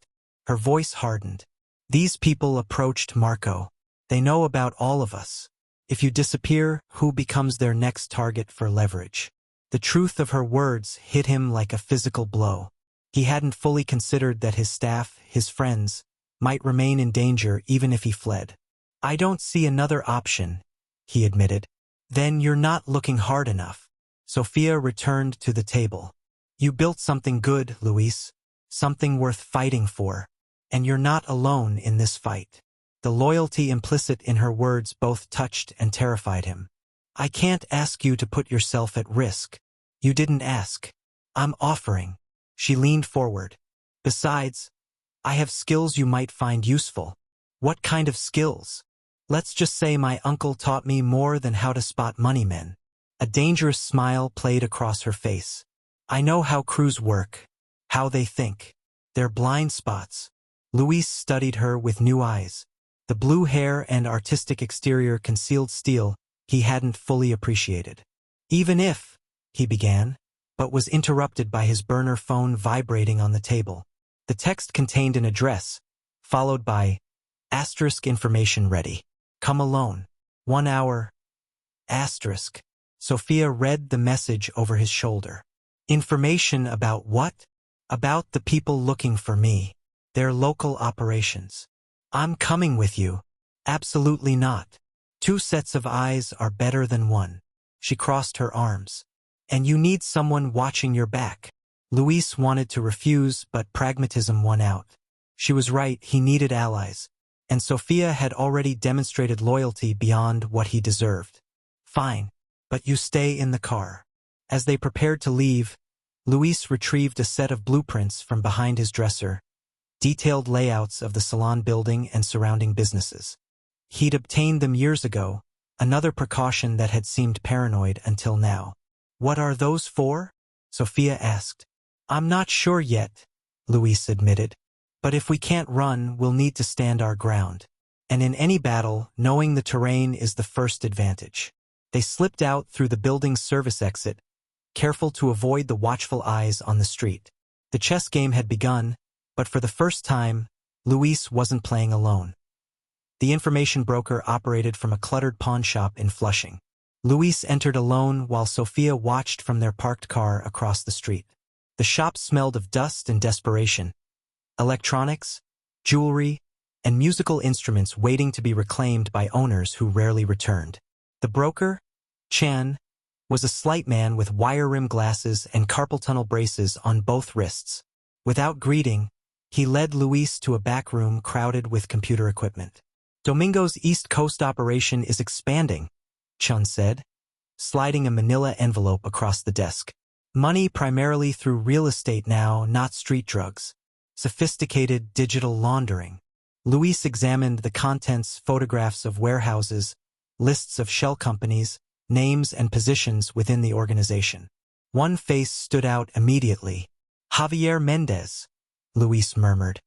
Her voice hardened. These people approached Marco. They know about all of us. If you disappear, who becomes their next target for leverage? The truth of her words hit him like a physical blow. He hadn't fully considered that his staff, his friends, might remain in danger even if he fled. I don't see another option, he admitted. Then you're not looking hard enough. Sophia returned to the table. You built something good, Luis. Something worth fighting for. And you're not alone in this fight. The loyalty implicit in her words both touched and terrified him. I can't ask you to put yourself at risk. You didn't ask. I'm offering. She leaned forward. Besides, I have skills you might find useful. What kind of skills? Let's just say my uncle taught me more than how to spot money men. A dangerous smile played across her face. I know how crews work, how they think. Their blind spots. Luis studied her with new eyes. The blue hair and artistic exterior concealed steel he hadn't fully appreciated. Even if, he began, but was interrupted by his burner phone vibrating on the table. The text contained an address, followed by, * information ready. Come alone. 1 hour. *. Sophia read the message over his shoulder. Information about what? About the people looking for me. Their local operations. I'm coming with you. Absolutely not. 2 sets of eyes are better than 1. She crossed her arms. And you need someone watching your back. Luis wanted to refuse, but pragmatism won out. She was right, he needed allies. And Sophia had already demonstrated loyalty beyond what he deserved. Fine, but you stay in the car. As they prepared to leave, Luis retrieved a set of blueprints from behind his dresser, detailed layouts of the Salon building and surrounding businesses. He'd obtained them years ago, another precaution that had seemed paranoid until now. What are those for? Sophia asked. I'm not sure yet, Luis admitted. But if we can't run, we'll need to stand our ground. And in any battle, knowing the terrain is the first advantage. They slipped out through the building's service exit, careful to avoid the watchful eyes on the street. The chess game had begun, but for the first time, Luis wasn't playing alone. The information broker operated from a cluttered pawn shop in Flushing. Luis entered alone while Sophia watched from their parked car across the street. The shop smelled of dust and desperation. Electronics, jewelry, and musical instruments waiting to be reclaimed by owners who rarely returned. The broker, Chan, was a slight man with wire-rimmed glasses and carpal tunnel braces on both wrists. Without greeting, he led Luis to a back room crowded with computer equipment. Domingo's East Coast operation is expanding, Chun said, sliding a manila envelope across the desk. Money primarily through real estate now, not street drugs. Sophisticated digital laundering. Luis examined the contents, photographs of warehouses, lists of shell companies, names and positions within the organization. One face stood out immediately. Javier Mendez, Luis murmured.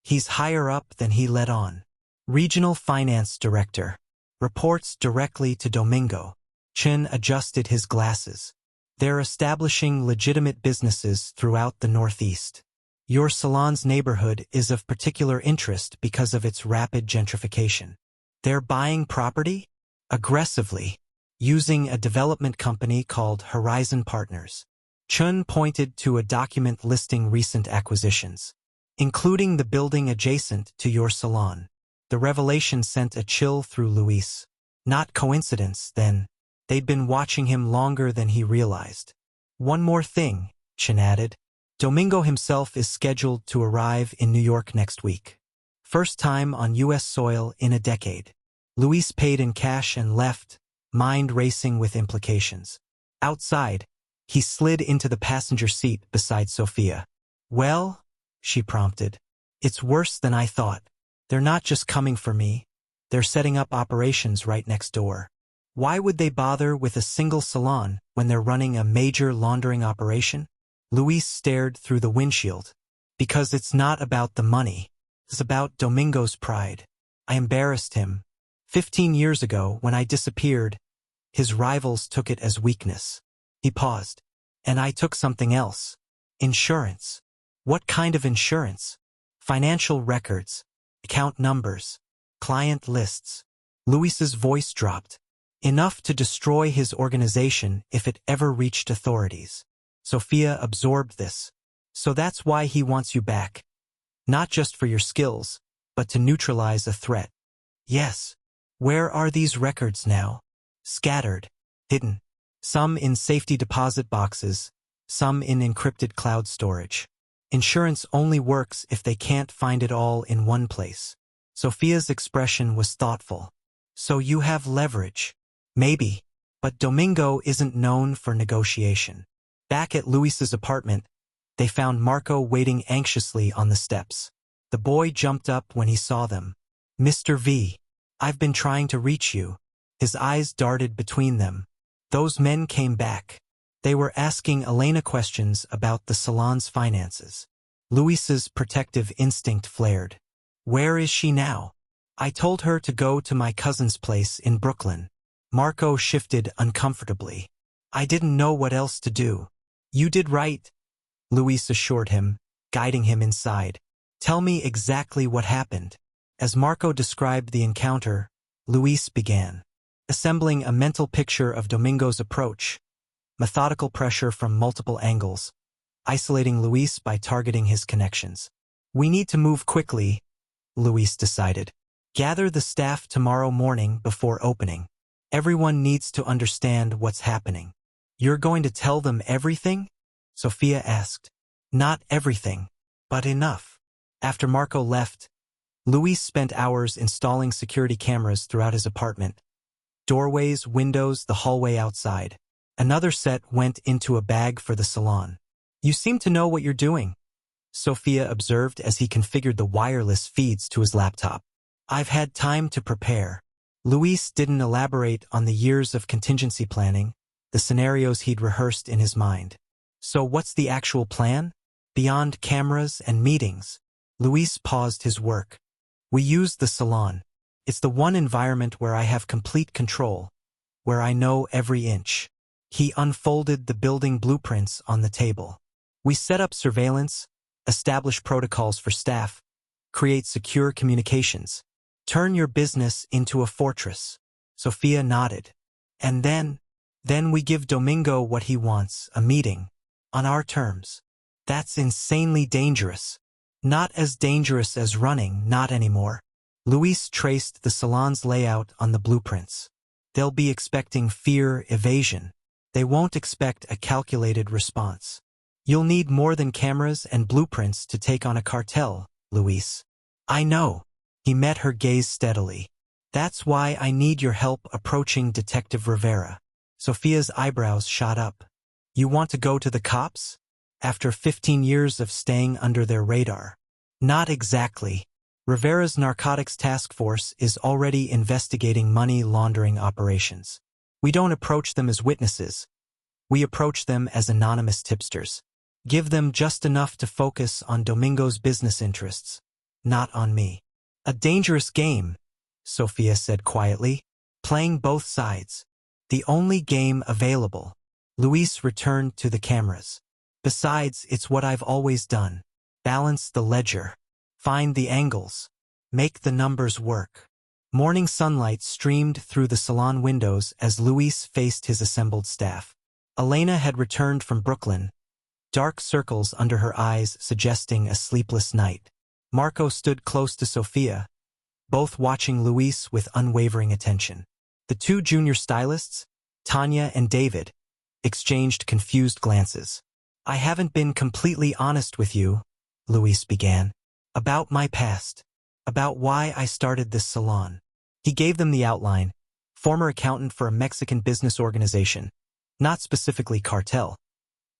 He's higher up than he let on. Regional Finance Director. Reports directly to Domingo. Chin adjusted his glasses. They're establishing legitimate businesses throughout the Northeast. Your Salon's neighborhood is of particular interest because of its rapid gentrification. They're buying property? Aggressively. using a development company called Horizon Partners. Chun pointed to a document listing recent acquisitions, including the building adjacent to your salon. The revelation sent a chill through Luis. Not coincidence, then. They'd been watching him longer than he realized. One more thing, Chun added. Domingo himself is scheduled to arrive in New York next week. First time on U.S. soil in a decade. Luis paid in cash and left, mind racing with implications. Outside, he slid into the passenger seat beside Sophia. Well, she prompted. It's worse than I thought. They're not just coming for me. They're setting up operations right next door. Why would they bother with a single salon when they're running a major laundering operation? Luis stared through the windshield. Because it's not about the money. It's about Domingo's pride. I embarrassed him. 15 years ago, when I disappeared, his rivals took it as weakness. He paused. And I took something else. Insurance. What kind of insurance? Financial records, account numbers, client lists. Luis's voice dropped. Enough to destroy his organization if it ever reached authorities. Sophia absorbed this. So that's why he wants you back. Not just for your skills, but to neutralize a threat. Yes. Where are these records now? Scattered. Hidden. Some in safety deposit boxes, some in encrypted cloud storage. Insurance only works if they can't find it all in one place. Sophia's expression was thoughtful. So you have leverage. Maybe. But Domingo isn't known for negotiation. Back at Luis's apartment, they found Marco waiting anxiously on the steps. The boy jumped up when he saw them. Mr. V, I've been trying to reach you. His eyes darted between them. Those men came back. They were asking Elena questions about the salon's finances. Luis's protective instinct flared. Where is she now? I told her to go to my cousin's place in Brooklyn. Marco shifted uncomfortably. I didn't know what else to do. You did right, Luis assured him, guiding him inside. Tell me exactly what happened. As Marco described the encounter, Luis began, assembling a mental picture of Domingo's approach, methodical pressure from multiple angles, isolating Luis by targeting his connections. We need to move quickly, Luis decided. Gather the staff tomorrow morning before opening. Everyone needs to understand what's happening. You're going to tell them everything? Sophia asked. Not everything, but enough. After Marco left, Luis spent hours installing security cameras throughout his apartment. Doorways, windows, the hallway outside. Another set went into a bag for the salon. You seem to know what you're doing, Sophia observed as he configured the wireless feeds to his laptop. I've had time to prepare. Luis didn't elaborate on the years of contingency planning, the scenarios he'd rehearsed in his mind. So what's the actual plan? Beyond cameras and meetings, Luis paused his work. We use the salon. It's the one environment where I have complete control, where I know every inch. He unfolded the building blueprints on the table. We set up surveillance, establish protocols for staff, create secure communications. Turn your business into a fortress. Sophia nodded. And then we give Domingo what he wants, a meeting. On our terms. That's insanely dangerous. Not as dangerous as running, not anymore. Luis traced the salon's layout on the blueprints. They'll be expecting fear, evasion. They won't expect a calculated response. You'll need more than cameras and blueprints to take on a cartel, Luis. I know. He met her gaze steadily. That's why I need your help approaching Detective Rivera. Sophia's eyebrows shot up. You want to go to the cops? After 15 years of staying under their radar. Not exactly. Rivera's narcotics task force is already investigating money laundering operations. We don't approach them as witnesses. We approach them as anonymous tipsters. Give them just enough to focus on Domingo's business interests, not on me. A dangerous game, Sophia said quietly, playing both sides. The only game available. Luis returned to the cameras. Besides, it's what I've always done. Balance the ledger. Find the angles. Make the numbers work. Morning sunlight streamed through the salon windows as Luis faced his assembled staff. Elena had returned from Brooklyn, dark circles under her eyes suggesting a sleepless night. Marco stood close to Sophia, both watching Luis with unwavering attention. The two junior stylists, Tanya and David, exchanged confused glances. "I haven't been completely honest with you," Luis began, "about my past, about why I started this salon." He gave them the outline: former accountant for a Mexican business organization, not specifically cartel,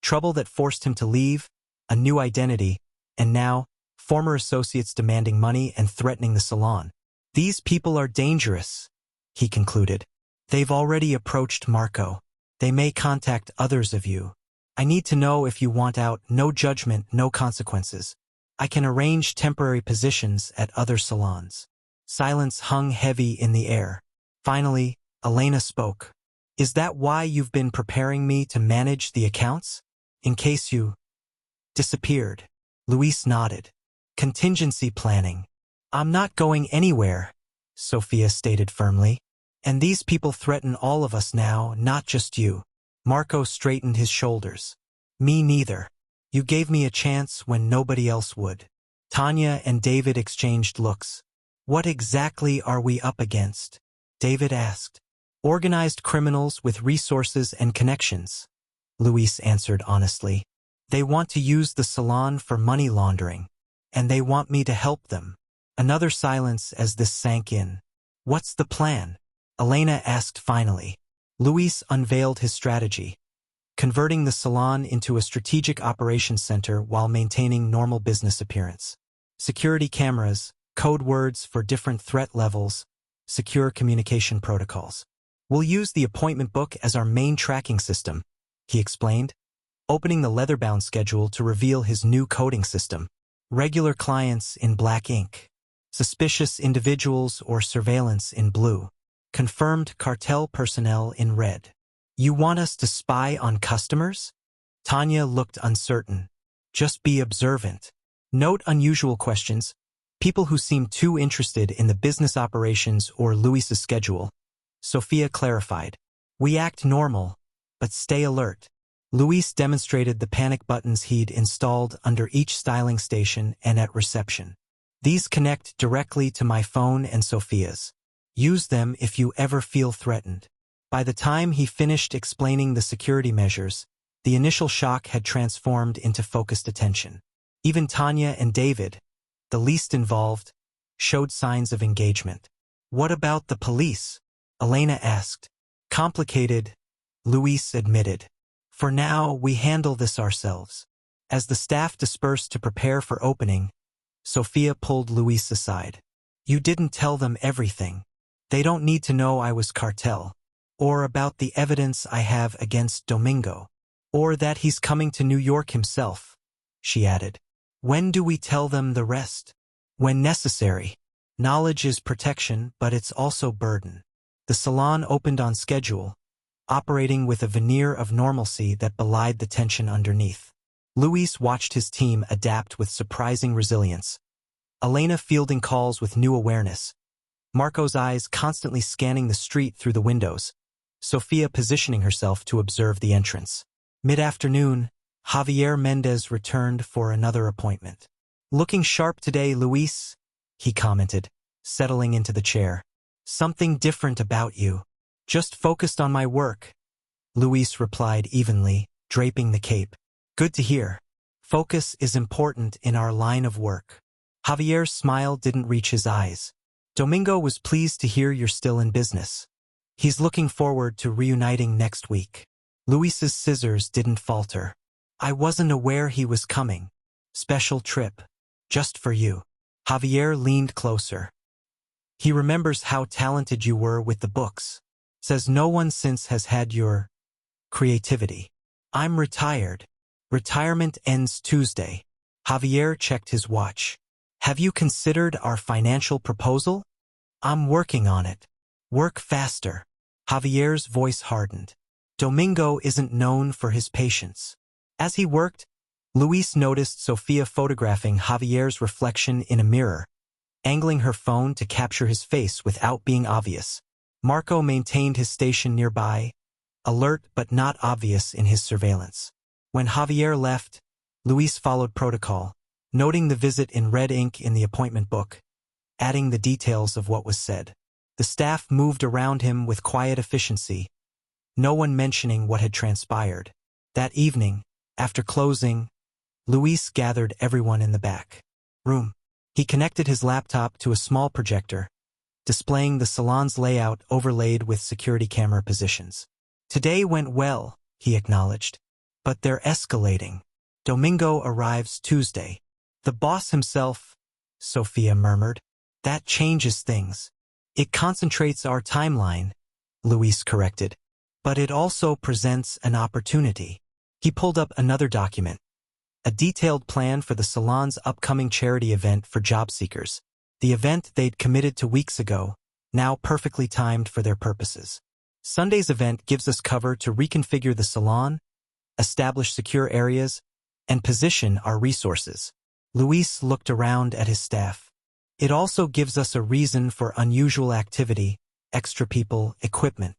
trouble that forced him to leave, a new identity, and now, former associates demanding money and threatening the salon. "These people are dangerous," he concluded. "They've already approached Marco. They may contact others of you. I need to know if you want out. No judgment, no consequences. I can arrange temporary positions at other salons." Silence hung heavy in the air. Finally, Elena spoke. "Is that why you've been preparing me to manage the accounts? In case you disappeared?" Luis nodded. "Contingency planning." "I'm not going anywhere," Sophia stated firmly. "And these people threaten all of us now, not just you." Marco straightened his shoulders. "Me neither. You gave me a chance when nobody else would." Tanya and David exchanged looks. "What exactly are we up against?" David asked. "Organized criminals with resources and connections," Luis answered honestly. "They want to use the salon for money laundering, and they want me to help them." Another silence as this sank in. "What's the plan?" Elena asked finally. Luis unveiled his strategy: converting the salon into a strategic operations center while maintaining normal business appearance. Security cameras, code words for different threat levels, secure communication protocols. "We'll use the appointment book as our main tracking system," he explained, opening the leather-bound schedule to reveal his new coding system. "Regular clients in black ink, suspicious individuals or surveillance in blue, confirmed cartel personnel in red." "You want us to spy on customers?" Tanya looked uncertain. "Just be observant. Note unusual questions, people who seem too interested in the business operations or Luis's schedule." Sophia clarified. "We act normal, but stay alert." Luis demonstrated the panic buttons he'd installed under each styling station and at reception. "These connect directly to my phone and Sophia's. Use them if you ever feel threatened." By the time he finished explaining the security measures, the initial shock had transformed into focused attention. Even Tanya and David, the least involved, showed signs of engagement. "What about the police?" Elena asked. "Complicated," Luis admitted. "For now, we handle this ourselves." As the staff dispersed to prepare for opening, Sophia pulled Luis aside. "You didn't tell them everything. They don't need to know I was cartel, or about the evidence I have against Domingo, or that he's coming to New York himself," she added. "When do we tell them the rest?" "When necessary. Knowledge is protection, but it's also burden." The salon opened on schedule, operating with a veneer of normalcy that belied the tension underneath. Luis watched his team adapt with surprising resilience. Elena fielding calls with new awareness, Marco's eyes constantly scanning the street through the windows, Sophia positioning herself to observe the entrance. Mid-afternoon, Javier Mendez returned for another appointment. "Looking sharp today, Luis," he commented, settling into the chair. "Something different about you." "Just focused on my work," Luis replied evenly, draping the cape. "Good to hear. Focus is important in our line of work." Javier's smile didn't reach his eyes. "Domingo was pleased to hear you're still in business. He's looking forward to reuniting next week." Luis's scissors didn't falter. "I wasn't aware he was coming. Special trip. Just for you." Javier leaned closer. "He remembers how talented you were with the books. Says no one since has had your creativity. I'm retired. Retirement ends Tuesday." Javier checked his watch. "Have you considered our financial proposal?" "I'm working on it." "Work faster." Javier's voice hardened. "Domingo isn't known for his patience." As he worked, Luis noticed Sophia photographing Javier's reflection in a mirror, angling her phone to capture his face without being obvious. Marco maintained his station nearby, alert but not obvious in his surveillance. When Javier left, Luis followed protocol, noting the visit in red ink in the appointment book, adding the details of what was said. The staff moved around him with quiet efficiency, no one mentioning what had transpired. That evening, after closing, Luis gathered everyone in the back room. He connected his laptop to a small projector, displaying the salon's layout overlaid with security camera positions. Today went well, he acknowledged, but they're escalating. Domingo arrives Tuesday. The boss himself, Sophia murmured. That changes things. It concentrates our timeline, Luis corrected. But it also presents an opportunity. He pulled up another document, a detailed plan for the salon's upcoming charity event for job seekers. The event they'd committed to weeks ago, now perfectly timed for their purposes. Sunday's event gives us cover to reconfigure the salon, establish secure areas, and position our resources. Luis looked around at his staff. It also gives us a reason for unusual activity, extra people, equipment.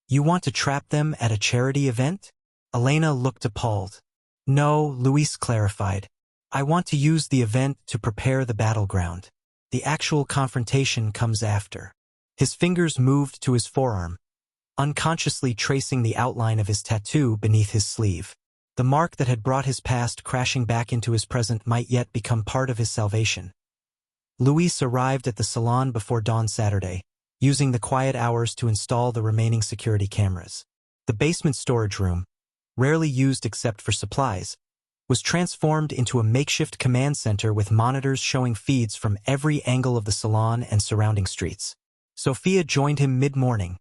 You want to trap them at a charity event? Elena looked appalled. No, Luis clarified. I want to use the event to prepare the battleground. The actual confrontation comes after. His fingers moved to his forearm, unconsciously tracing the outline of his tattoo beneath his sleeve. The mark that had brought his past crashing back into his present might yet become part of his salvation. Luis arrived at the salon before dawn Saturday, using the quiet hours to install the remaining security cameras. The basement storage room, rarely used except for supplies, was transformed into a makeshift command center with monitors showing feeds from every angle of the salon and surrounding streets. Sophia joined him mid-morning,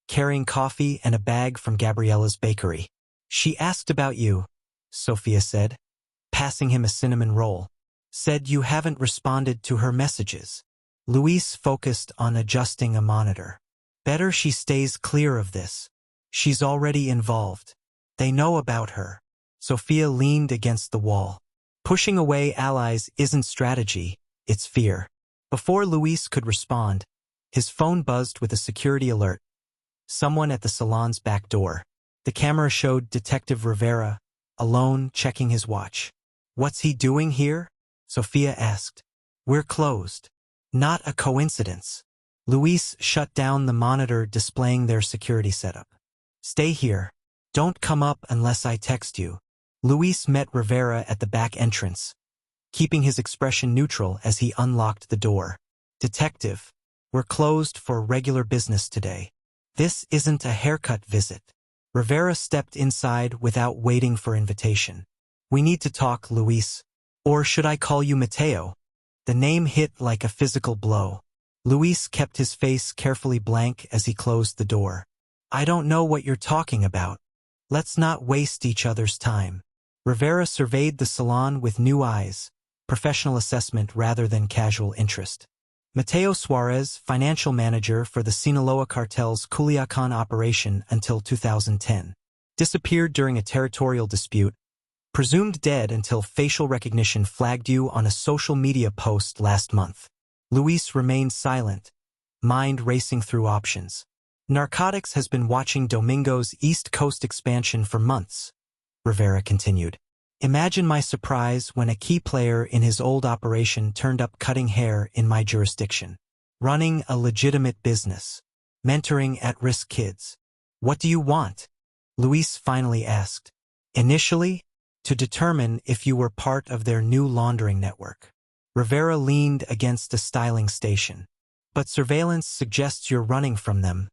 carrying coffee and a bag from Gabriella's bakery. She asked about you, Sophia said, passing him a cinnamon roll. Said you haven't responded to her messages. Luis focused on adjusting a monitor. Better she stays clear of this. She's already involved. They know about her. Sophia leaned against the wall. Pushing away allies isn't strategy, it's fear. Before Luis could respond, his phone buzzed with a security alert. Someone at the salon's back door. The camera showed Detective Rivera, alone, checking his watch. What's he doing here? Sophia asked. We're closed. Not a coincidence. Luis shut down the monitor displaying their security setup. Stay here. Don't come up unless I text you. Luis met Rivera at the back entrance, keeping his expression neutral as he unlocked the door. Detective, we're closed for regular business today. This isn't a haircut visit. Rivera stepped inside without waiting for invitation. We need to talk, Luis. Or should I call you Mateo? The name hit like a physical blow. Luis kept his face carefully blank as he closed the door. I don't know what you're talking about. Let's not waste each other's time. Rivera surveyed the salon with new eyes, professional assessment rather than casual interest. Mateo Suarez, financial manager for the Sinaloa cartel's Culiacan operation until 2010. Disappeared during a territorial dispute, presumed dead until facial recognition flagged you on a social media post last month. Luis remained silent, mind racing through options. Narcotics has been watching Domingo's East Coast expansion for months, Rivera continued. Imagine my surprise when a key player in his old operation turned up cutting hair in my jurisdiction. Running a legitimate business. Mentoring at-risk kids. What do you want? Luis finally asked. Initially, to determine if you were part of their new laundering network. Rivera leaned against a styling station. But surveillance suggests you're running from them,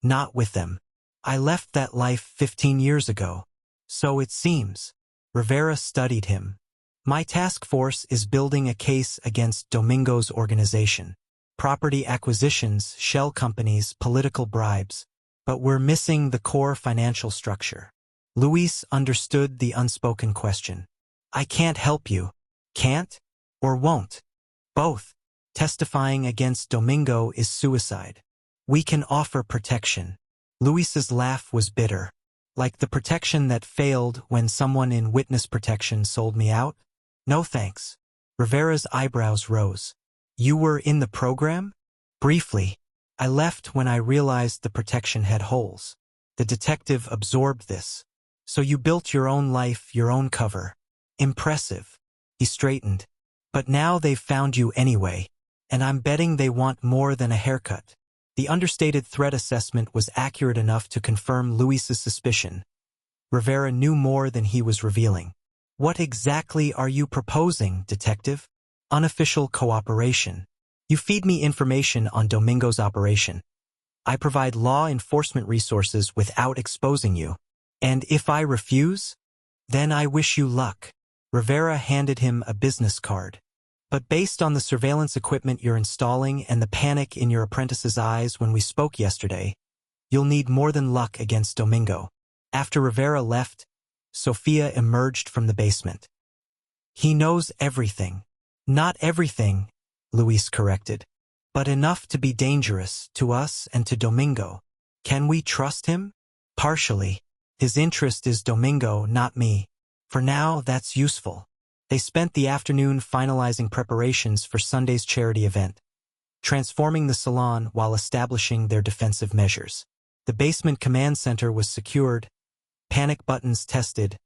not with them. I left that life 15 years ago. So it seems. Rivera studied him. My task force is building a case against Domingo's organization. Property acquisitions, shell companies, political bribes. But we're missing the core financial structure. Luis understood the unspoken question. I can't help you. Can't? Or won't? Both. Testifying against Domingo is suicide. We can offer protection. Luis's laugh was bitter. Like the protection that failed when someone in witness protection sold me out? No thanks. Rivera's eyebrows rose. You were in the program? Briefly. I left when I realized the protection had holes. The detective absorbed this. So you built your own life, your own cover. Impressive. He straightened. But now they've found you anyway, and I'm betting they want more than a haircut. The understated threat assessment was accurate enough to confirm Luis's suspicion. Rivera knew more than he was revealing. What exactly are you proposing, detective? Unofficial cooperation. You feed me information on Domingo's operation. I provide law enforcement resources without exposing you. And if I refuse, then I wish you luck. Rivera handed him a business card. But based on the surveillance equipment you're installing and the panic in your apprentice's eyes when we spoke yesterday, you'll need more than luck against Domingo. After Rivera left, Sofia emerged from the basement. He knows everything. Not everything, Luis corrected, but enough to be dangerous to us and to Domingo. Can we trust him? Partially. His interest is Domingo, not me. For now, that's useful. They spent the afternoon finalizing preparations for Sunday's charity event, transforming the salon while establishing their defensive measures. The basement command center was secured, panic buttons tested,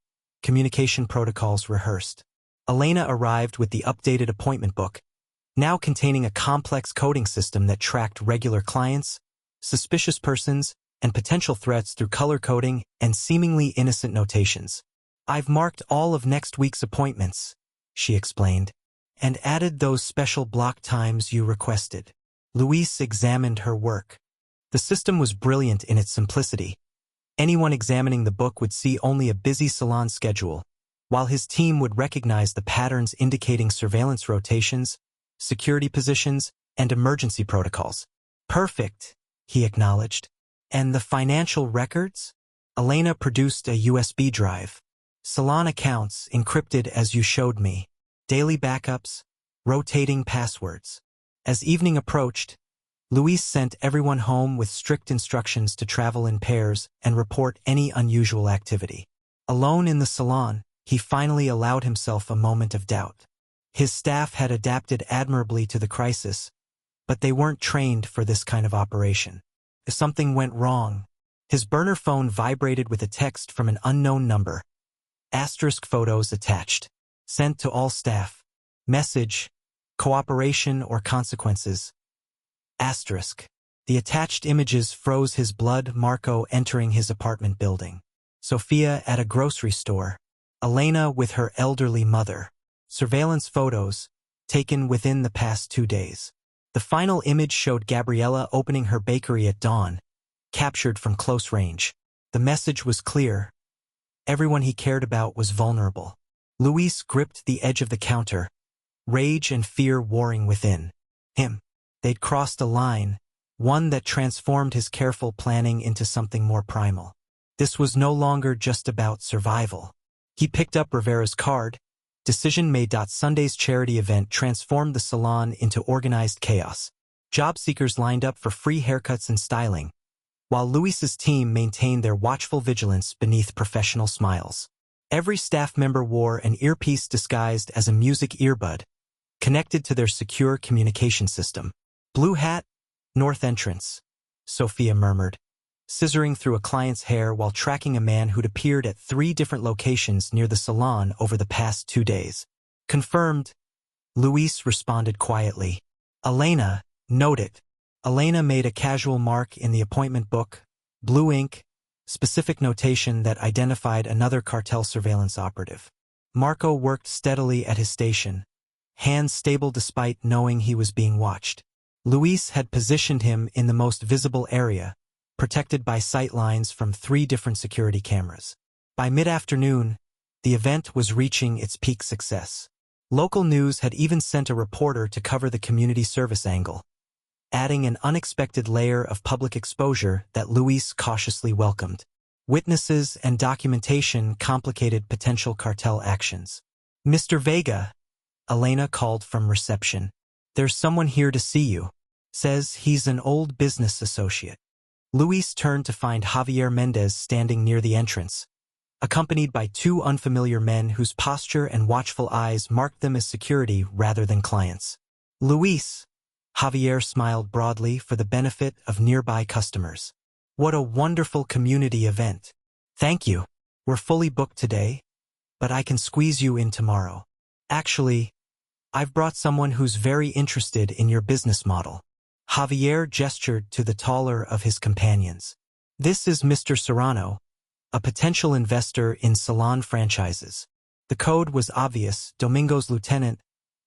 communication protocols rehearsed. Elena arrived with the updated appointment book, now containing a complex coding system that tracked regular clients, suspicious persons, and potential threats through color coding and seemingly innocent notations. I've marked all of next week's appointments, she explained, and added those special block times you requested. Luis examined her work. The system was brilliant in its simplicity. Anyone examining the book would see only a busy salon schedule, while his team would recognize the patterns indicating surveillance rotations, security positions, and emergency protocols. Perfect, he acknowledged. And the financial records? Elena produced a USB drive. Salon accounts encrypted as you showed me. Daily backups, rotating passwords. As evening approached, Luis sent everyone home with strict instructions to travel in pairs and report any unusual activity. Alone in the salon, he finally allowed himself a moment of doubt. His staff had adapted admirably to the crisis, but they weren't trained for this kind of operation. If something went wrong, his burner phone vibrated with a text from an unknown number. Asterisk photos attached. Sent to all staff. Message, cooperation or consequences. Asterisk. The attached images froze his blood. Marco entering his apartment building. Sofia at a grocery store. Elena with her elderly mother. Surveillance photos, taken within the past 2 days. The final image showed Gabriella opening her bakery at dawn, captured from close range. The message was clear. Everyone he cared about was vulnerable. Luis gripped the edge of the counter, rage and fear warring within him. They'd crossed a line, one that transformed his careful planning into something more primal. This was no longer just about survival. He picked up Rivera's card. Decision made. Sunday's charity event transformed the salon into organized chaos. Job seekers lined up for free haircuts and styling, while Luis's team maintained their watchful vigilance beneath professional smiles. Every staff member wore an earpiece disguised as a music earbud, connected to their secure communication system. Blue hat, north entrance, Sofia murmured, scissoring through a client's hair while tracking a man who'd appeared at 3 different locations near the salon over the past 2 days. Confirmed, Luis responded quietly. Elena, note it. Elena made a casual mark in the appointment book, blue ink, specific notation that identified another cartel surveillance operative. Marco worked steadily at his station, hands stable despite knowing he was being watched. Luis had positioned him in the most visible area, protected by sight lines from 3 different security cameras. By mid-afternoon, the event was reaching its peak success. Local news had even sent a reporter to cover the community service angle, adding an unexpected layer of public exposure that Luis cautiously welcomed. Witnesses and documentation complicated potential cartel actions. Mr. Vega, Elena called from reception. There's someone here to see you. Says he's an old business associate. Luis turned to find Javier Mendez standing near the entrance, accompanied by 2 unfamiliar men whose posture and watchful eyes marked them as security rather than clients. Luis, Javier smiled broadly for the benefit of nearby customers. What a wonderful community event. Thank you. We're fully booked today, but I can squeeze you in tomorrow. Actually, I've brought someone who's very interested in your business model. Javier gestured to the taller of his companions. This is Mr. Serrano, a potential investor in Salon franchises. The code was obvious. Domingo's lieutenant,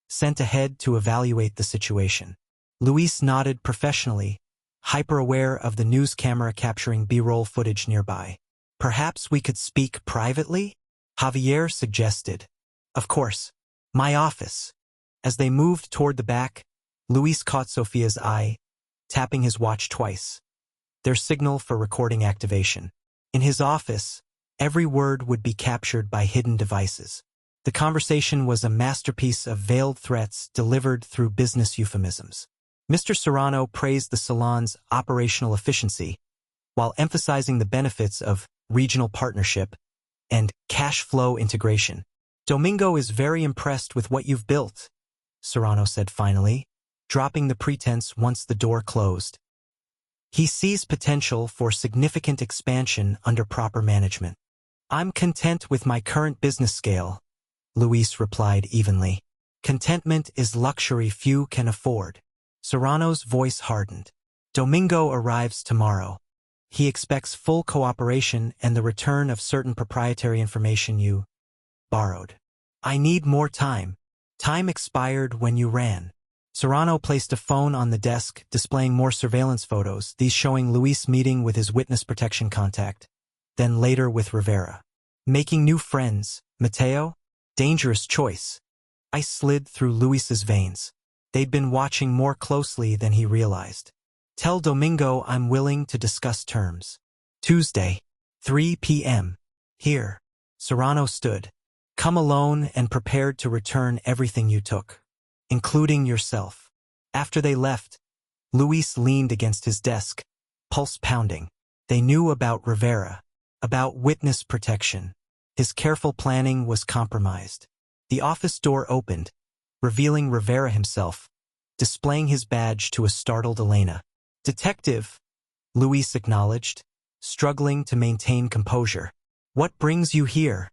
sent ahead to evaluate the situation. Luis nodded professionally, hyper-aware of the news camera capturing B-roll footage nearby. Perhaps we could speak privately? Javier suggested. Of course. My office. As they moved toward the back, Luis caught Sophia's eye, tapping his watch twice. Their signal for recording activation. In his office, every word would be captured by hidden devices. The conversation was a masterpiece of veiled threats delivered through business euphemisms. Mr. Serrano praised the salon's operational efficiency, while emphasizing the benefits of regional partnership and cash flow integration. Domingo is very impressed with what you've built, Serrano said finally, dropping the pretense once the door closed. He sees potential for significant expansion under proper management. I'm content with my current business scale, Luis replied evenly. Contentment is luxury few can afford. Serrano's voice hardened. Domingo arrives tomorrow. He expects full cooperation and the return of certain proprietary information you borrowed. I need more time. Time expired when you ran. Serrano placed a phone on the desk, displaying more surveillance photos, these showing Luis meeting with his witness protection contact, then later with Rivera. Making new friends, Mateo? Dangerous choice. Ice slid through Luis's veins. They'd been watching more closely than he realized. Tell Domingo I'm willing to discuss terms. Tuesday, 3 p.m. Here. Serrano stood. Come alone and prepared to return everything you took, including yourself. After they left, Luis leaned against his desk, pulse pounding. They knew about Rivera, about witness protection. His careful planning was compromised. The office door opened, revealing Rivera himself, displaying his badge to a startled Elena. Detective, Luis acknowledged, struggling to maintain composure. What brings you here?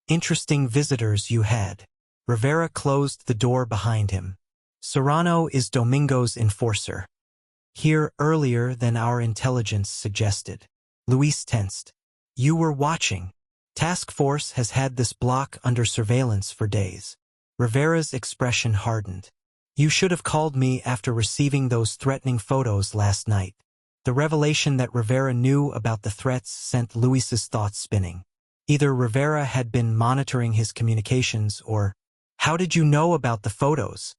Interesting visitors you had. Rivera closed the door behind him. Serrano is Domingo's enforcer. Here earlier than our intelligence suggested. Luis tensed. You were watching. Task Force has had this block under surveillance for days. Rivera's expression hardened. You should have called me after receiving those threatening photos last night. The revelation that Rivera knew about the threats sent Luis's thoughts spinning. Either Rivera had been monitoring his communications or, how did you know about the photos?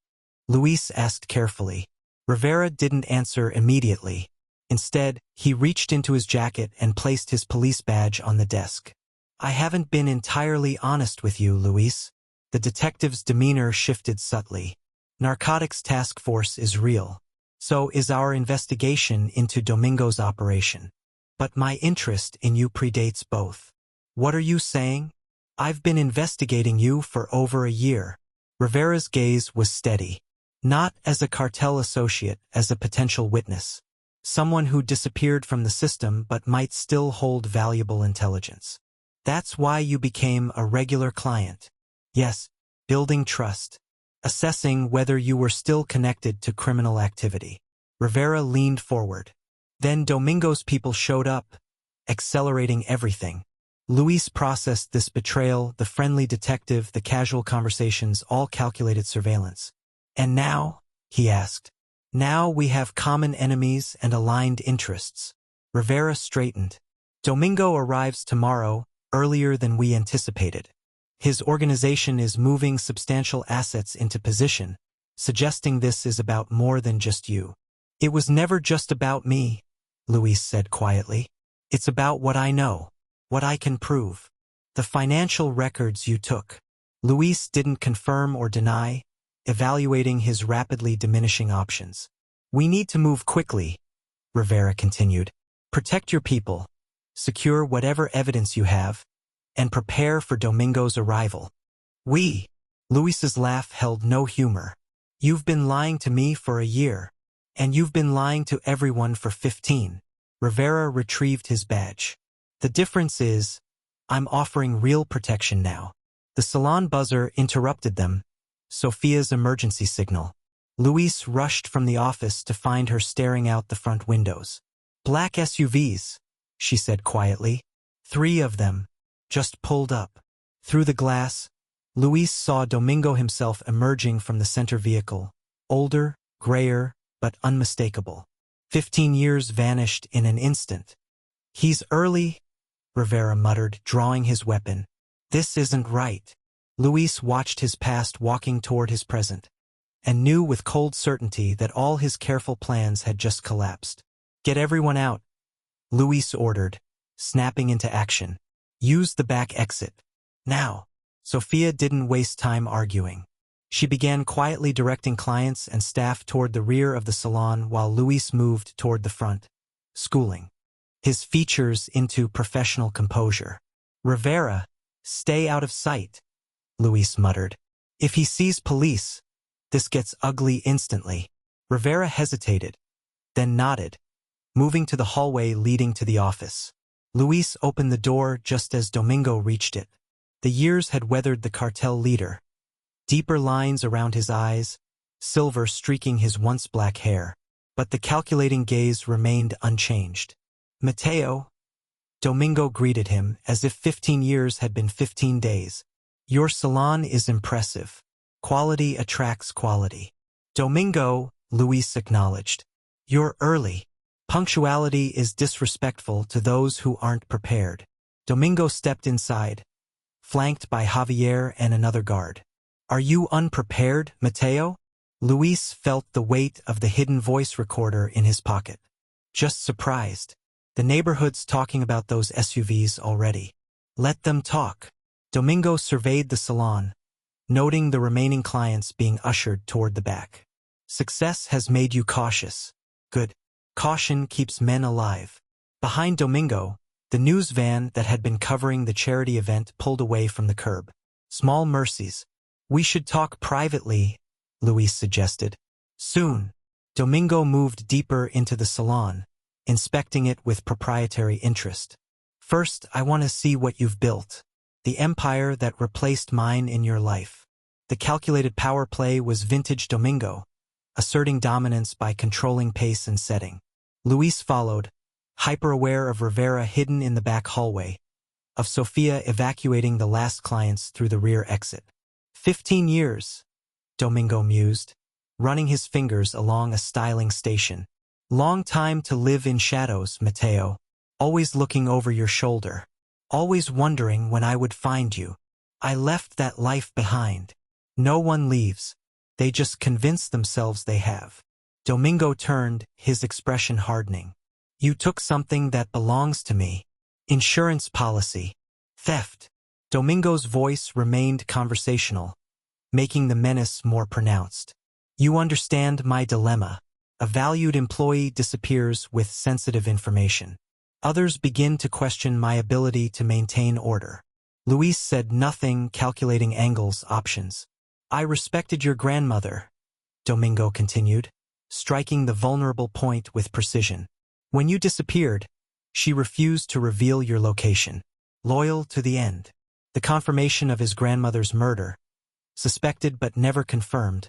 Luis asked carefully. Rivera didn't answer immediately. Instead, he reached into his jacket and placed his police badge on the desk. I haven't been entirely honest with you, Luis. The detective's demeanor shifted subtly. Narcotics Task Force is real. So is our investigation into Domingo's operation. But my interest in you predates both. What are you saying? I've been investigating you for over a year. Rivera's gaze was steady. Not as a cartel associate, as a potential witness. Someone who disappeared from the system but might still hold valuable intelligence. That's why you became a regular client. Yes, building trust. Assessing whether you were still connected to criminal activity. Rivera leaned forward. Then Domingo's people showed up, accelerating everything. Luis processed this betrayal, the friendly detective, the casual conversations, all calculated surveillance. And now, he asked, now we have common enemies and aligned interests. Rivera straightened. Domingo arrives tomorrow, earlier than we anticipated. His organization is moving substantial assets into position, suggesting this is about more than just you. It was never just about me, Luis said quietly. It's about what I know, what I can prove. The financial records you took. Luis didn't confirm or deny, evaluating his rapidly diminishing options. We need to move quickly, Rivera continued. Protect your people, secure whatever evidence you have, and prepare for Domingo's arrival. Luis's laugh held no humor. You've been lying to me for a year. And you've been lying to everyone for 15. Rivera retrieved his badge. The difference is, I'm offering real protection now. The salon buzzer interrupted them. Sophia's emergency signal. Luis rushed from the office to find her staring out the front windows. Black SUVs, she said quietly. 3 of them, just pulled up. Through the glass, Luis saw Domingo himself emerging from the center vehicle. Older, grayer, but unmistakable. 15 years vanished in an instant. He's early, Rivera muttered, drawing his weapon. This isn't right. Luis watched his past walking toward his present, and knew with cold certainty that all his careful plans had just collapsed. Get everyone out, Luis ordered, snapping into action. Use the back exit. Now. Sophia didn't waste time arguing. She began quietly directing clients and staff toward the rear of the salon while Luis moved toward the front, schooling his features into professional composure. Rivera, stay out of sight, Luis muttered. If he sees police, this gets ugly instantly. Rivera hesitated, then nodded, moving to the hallway leading to the office. Luis opened the door just as Domingo reached it. The years had weathered the cartel leader. Deeper lines around his eyes, silver streaking his once black hair. But the calculating gaze remained unchanged. Mateo, Domingo greeted him as if 15 years had been 15 days. Your salon is impressive. Quality attracts quality. Domingo, Luis acknowledged. You're early. Punctuality is disrespectful to those who aren't prepared. Domingo stepped inside, flanked by Javier and another guard. Are you unprepared, Mateo? Luis felt the weight of the hidden voice recorder in his pocket. Just surprised. The neighborhood's talking about those SUVs already. Let them talk. Domingo surveyed the salon, noting the remaining clients being ushered toward the back. Success has made you cautious. Good. Caution keeps men alive. Behind Domingo, the news van that had been covering the charity event pulled away from the curb. Small mercies. We should talk privately, Luis suggested. Soon. Domingo moved deeper into the salon, inspecting it with proprietary interest. First, I want to see what you've built. The empire that replaced mine in your life. The calculated power play was vintage Domingo, asserting dominance by controlling pace and setting. Luis followed, hyper-aware of Rivera hidden in the back hallway, of Sofia evacuating the last clients through the rear exit. 15 years, Domingo mused, running his fingers along a styling station. Long time to live in shadows, Mateo, always looking over your shoulder, always wondering when I would find you. I left that life behind. No one leaves. They just convince themselves they have. Domingo turned, his expression hardening. You took something that belongs to me. Insurance policy. Theft. Domingo's voice remained conversational, making the menace more pronounced. You understand my dilemma. A valued employee disappears with sensitive information. Others begin to question my ability to maintain order. Luis said nothing, calculating angles, options. I respected your grandmother, Domingo continued, striking the vulnerable point with precision. When you disappeared, she refused to reveal your location. Loyal to the end. The confirmation of his grandmother's murder, suspected but never confirmed,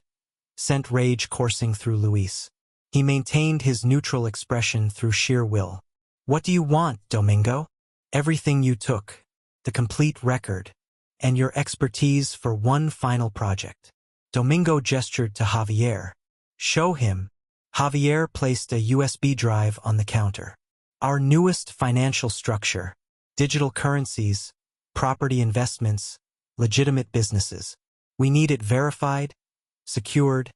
sent rage coursing through Luis. He maintained his neutral expression through sheer will. What do you want, Domingo? Everything you took, the complete record, and your expertise for one final project. Domingo gestured to Javier. Show him. Javier placed a USB drive on the counter. Our newest financial structure, digital currencies, property investments, legitimate businesses. We need it verified, secured,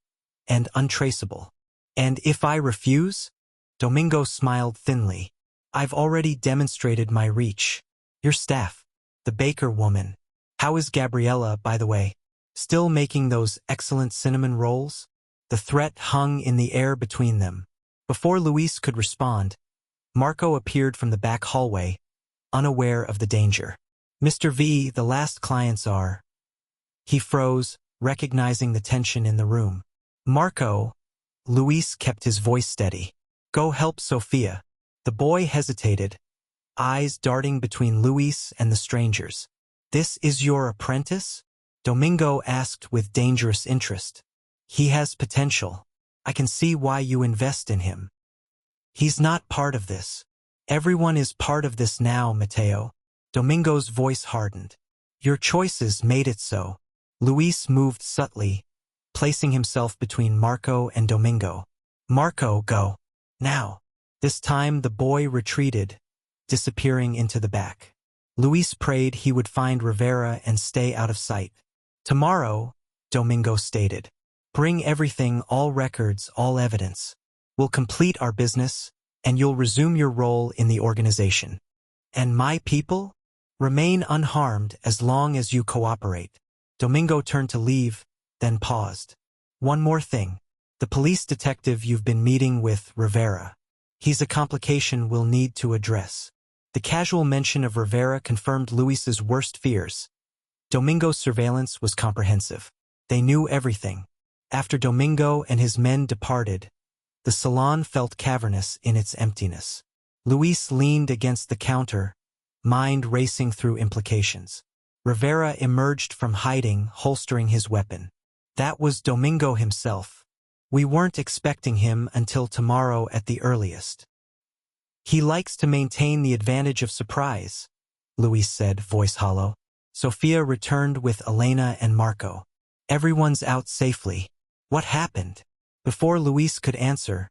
and untraceable. And if I refuse? Domingo smiled thinly. I've already demonstrated my reach. Your staff, the baker woman. How is Gabriella, by the way? Still making those excellent cinnamon rolls? The threat hung in the air between them. Before Luis could respond, Marco appeared from the back hallway, unaware of the danger. Mr. V, the last clients are... He froze, recognizing the tension in the room. Marco, Luis kept his voice steady. Go help Sofia. The boy hesitated, eyes darting between Luis and the strangers. This is your apprentice? Domingo asked with dangerous interest. He has potential. I can see why you invest in him. He's not part of this. Everyone is part of this now, Mateo. Domingo's voice hardened. Your choices made it so. Luis moved subtly, placing himself between Marco and Domingo. Marco, go. Now. This time the boy retreated, disappearing into the back. Luis prayed he would find Rivera and stay out of sight. Tomorrow, Domingo stated, bring everything, all records, all evidence. We'll complete our business, and you'll resume your role in the organization. And my people? Remain unharmed as long as you cooperate. Domingo turned to leave, then paused. One more thing. The police detective you've been meeting with, Rivera. He's a complication we'll need to address. The casual mention of Rivera confirmed Luis's worst fears. Domingo's surveillance was comprehensive. They knew everything. After Domingo and his men departed, the salon felt cavernous in its emptiness. Luis leaned against the counter, mind racing through implications. Rivera emerged from hiding, holstering his weapon. That was Domingo himself. We weren't expecting him until tomorrow at the earliest. He likes to maintain the advantage of surprise, Luis said, voice hollow. Sofia returned with Elena and Marco. Everyone's out safely. What happened? Before Luis could answer,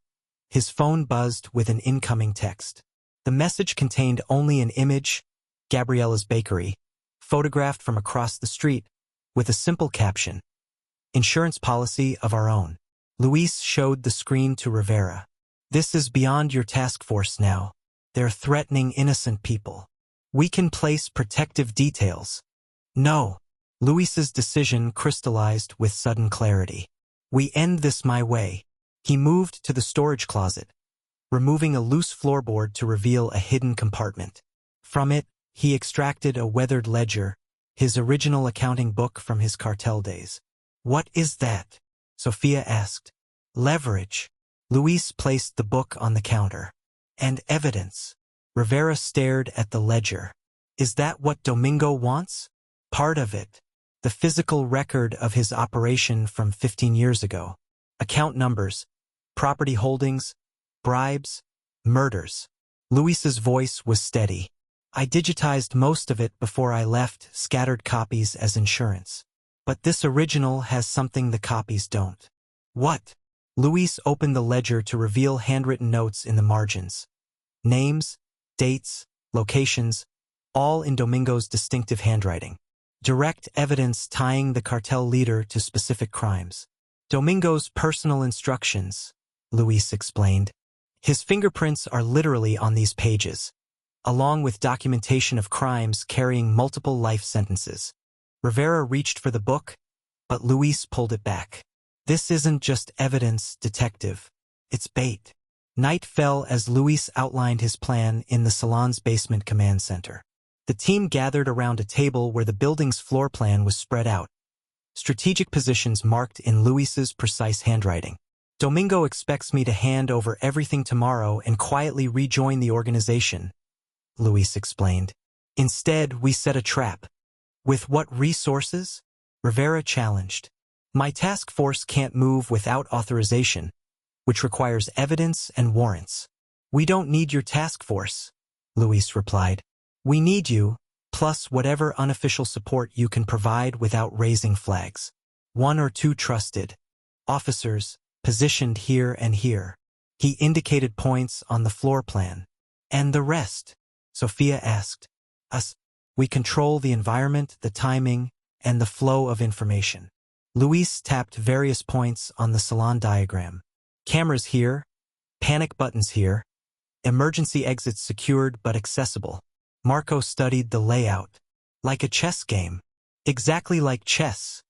his phone buzzed with an incoming text. The message contained only an image, Gabriella's bakery, photographed from across the street, with a simple caption, insurance policy of our own. Luis showed the screen to Rivera. This is beyond your task force now. They're threatening innocent people. We can place protective details. No. Luis's decision crystallized with sudden clarity. We end this my way. He moved to the storage closet, removing a loose floorboard to reveal a hidden compartment. From it, he extracted a weathered ledger, his original accounting book from his cartel days. What is that? Sofia asked. Leverage. Luis placed the book on the counter. And evidence. Rivera stared at the ledger. Is that what Domingo wants? Part of it. The physical record of his operation from 15 years ago. Account numbers, property holdings, bribes, murders. Luis's voice was steady. I digitized most of it before I left, scattered copies as insurance. But this original has something the copies don't. What? Luis opened the ledger to reveal handwritten notes in the margins. Names, dates, locations, all in Domingo's distinctive handwriting. Direct evidence tying the cartel leader to specific crimes. Domingo's personal instructions, Luis explained. His fingerprints are literally on these pages, along with documentation of crimes carrying multiple life sentences. Rivera reached for the book, but Luis pulled it back. This isn't just evidence, detective. It's bait. Night fell as Luis outlined his plan in the Salon's basement command center. The team gathered around a table where the building's floor plan was spread out, strategic positions marked in Luis's precise handwriting. Domingo expects me to hand over everything tomorrow and quietly rejoin the organization, Luis explained. Instead, we set a trap. With what resources? Rivera challenged. My task force can't move without authorization, which requires evidence and warrants. We don't need your task force, Luis replied. We need you, plus whatever unofficial support you can provide without raising flags. 1 or 2 trusted officers, positioned here and here. He indicated points on the floor plan. And the rest? Sofia asked. Us. We control the environment, the timing, and the flow of information. Luis tapped various points on the Salon diagram. Cameras here, panic buttons here, emergency exits secured but accessible. Marco studied the layout. Like a chess game. Exactly like chess,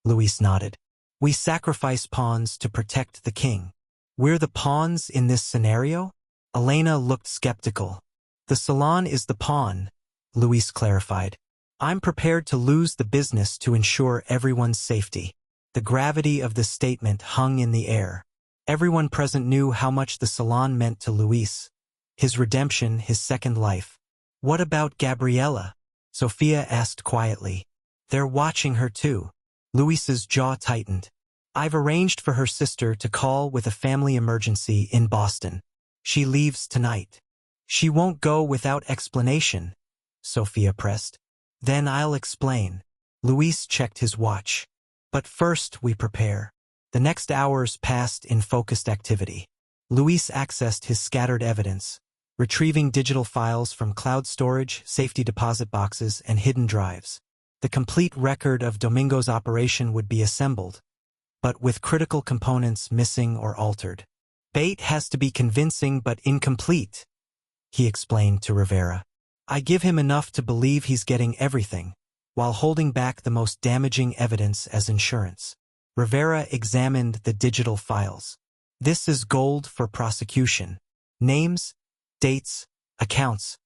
Luis nodded. We sacrifice pawns to protect the king. We're the pawns in this scenario? Elena looked skeptical. The Salon is the pawn, Luis clarified. I'm prepared to lose the business to ensure everyone's safety. The gravity of this statement hung in the air. Everyone present knew how much the Salon meant to Luis. His redemption, his second life. What about Gabriella? Sophia asked quietly. They're watching her too. Luis's jaw tightened. I've arranged for her sister to call with a family emergency in Boston. She leaves tonight. She won't go without explanation, Sophia pressed. Then I'll explain. Luis checked his watch. But first we prepare. The next hours passed in focused activity. Luis accessed his scattered evidence, retrieving digital files from cloud storage, safety deposit boxes, and hidden drives. The complete record of Domingo's operation would be assembled, but with critical components missing or altered. Bait has to be convincing but incomplete, he explained to Rivera. I give him enough to believe he's getting everything, while holding back the most damaging evidence as insurance. Rivera examined the digital files. This is gold for prosecution. Names, dates, accounts,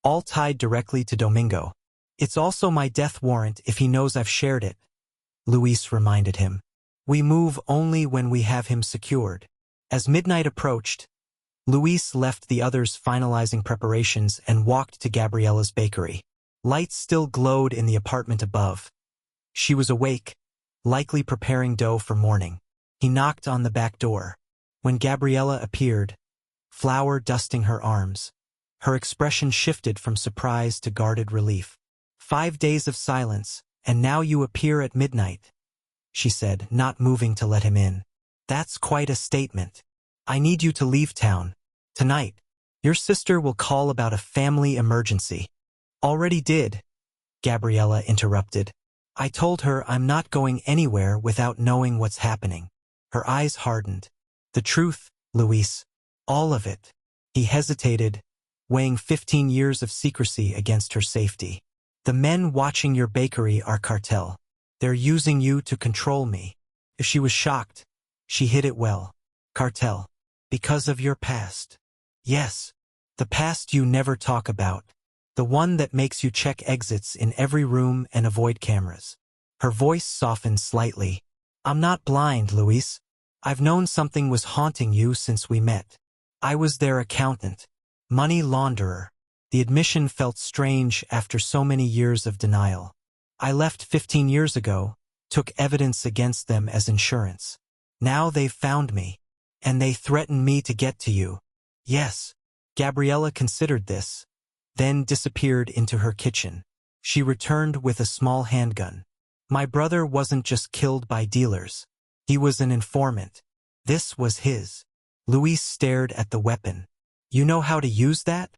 all tied directly to Domingo. It's also my death warrant if he knows I've shared it, Luis reminded him. We move only when we have him secured. As midnight approached, Luis left the others finalizing preparations and walked to Gabriella's bakery. Lights still glowed in the apartment above. She was awake, likely preparing dough for morning. He knocked on the back door. When Gabriella appeared, flour dusting her arms, her expression shifted from surprise to guarded relief. 5 days of silence, and now you appear at midnight, she said, not moving to let him in. That's quite a statement. I need you to leave town. Tonight. Your sister will call about a family emergency. Already did, Gabriella interrupted. I told her I'm not going anywhere without knowing what's happening. Her eyes hardened. The truth, Luis. All of it. He hesitated, weighing 15 years of secrecy against her safety. The men watching your bakery are cartel. They're using you to control me. If she was shocked, she hid it well. Cartel. Because of your past. Yes. The past you never talk about. The one that makes you check exits in every room and avoid cameras. Her voice softened slightly. I'm not blind, Luis. I've known something was haunting you since we met. I was their accountant. Money launderer. The admission felt strange after so many years of denial. I left 15 years ago, took evidence against them as insurance. Now they've found me. And they threaten me to get to you. Yes. Gabriella considered this, then disappeared into her kitchen. She returned with a small handgun. My brother wasn't just killed by dealers. He was an informant. This was his. Luis stared at the weapon. You know how to use that?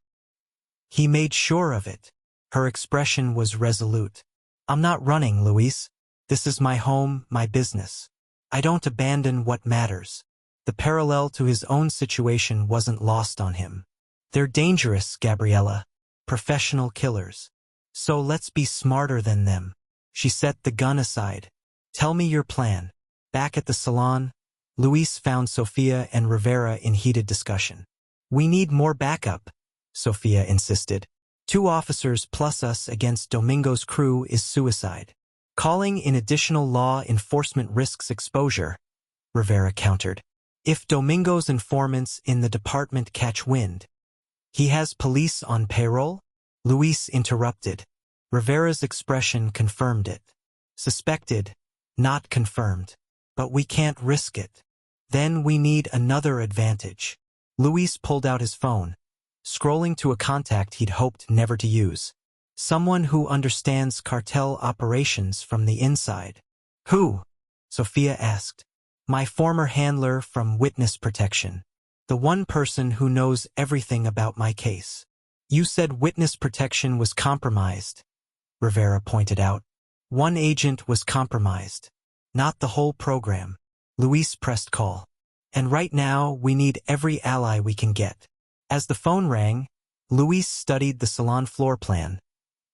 He made sure of it. Her expression was resolute. I'm not running, Luis. This is my home, my business. I don't abandon what matters. The parallel to his own situation wasn't lost on him. They're dangerous, Gabriella. Professional killers. So let's be smarter than them. She set the gun aside. Tell me your plan. Back at the salon, Luis found Sophia and Rivera in heated discussion. We need more backup, Sophia insisted. 2 officers plus us against Domingo's crew is suicide. Calling in additional law enforcement risks exposure, Rivera countered. If Domingo's informants in the department catch wind, he has police on payroll? Luis interrupted. Rivera's expression confirmed it. Suspected, not confirmed. But we can't risk it. Then we need another advantage. Luis pulled out his phone, scrolling to a contact he'd hoped never to use. Someone who understands cartel operations from the inside. Who? Sophia asked. My former handler from witness protection. The one person who knows everything about my case. You said witness protection was compromised, Rivera pointed out. One agent was compromised. Not the whole program. Luis pressed call. And right now, we need every ally we can get. As the phone rang, Luis studied the salon floor plan,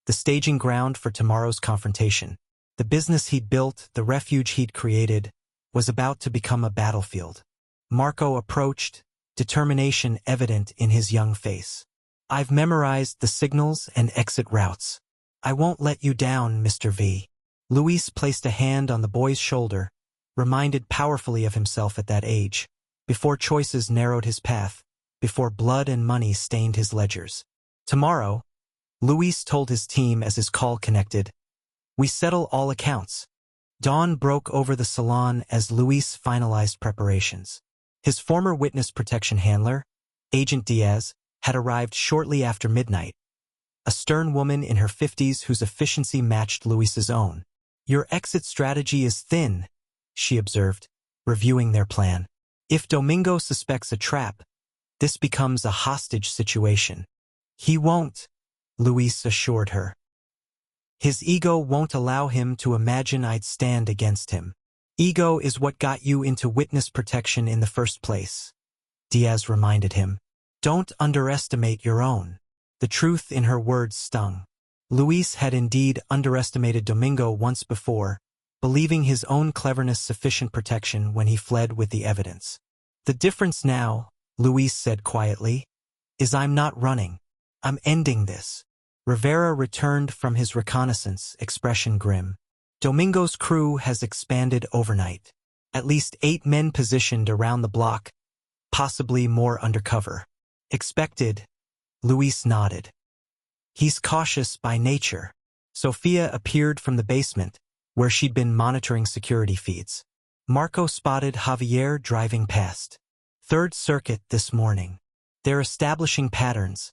the staging ground for tomorrow's confrontation. The business he'd built, the refuge he'd created, was about to become a battlefield. Marco approached, determination evident in his young face. I've memorized the signals and exit routes. I won't let you down, Mr. V. Luis placed a hand on the boy's shoulder, reminded powerfully of himself at that age, before choices narrowed his path, before blood and money stained his ledgers. Tomorrow, Luis told his team as his call connected, we settle all accounts. Dawn broke over the salon as Luis finalized preparations. His former witness protection handler, Agent Diaz, had arrived shortly after midnight, a stern woman in her 50s whose efficiency matched Luis's own. Your exit strategy is thin, she observed, reviewing their plan. If Domingo suspects a trap, this becomes a hostage situation. He won't, Luis assured her. His ego won't allow him to imagine I'd stand against him. Ego is what got you into witness protection in the first place, Diaz reminded him. Don't underestimate your own. The truth in her words stung. Luis had indeed underestimated Domingo once before, believing his own cleverness sufficient protection when he fled with the evidence. The difference now, Luis said quietly, is I'm not running. I'm ending this. Rivera returned from his reconnaissance, expression grim. Domingo's crew has expanded overnight. At least 8 men positioned around the block, possibly more undercover. Expected, Luis nodded. He's cautious by nature. Sofia appeared from the basement, where she'd been monitoring security feeds. Marco spotted Javier driving past. Third Circuit this morning. They're establishing patterns,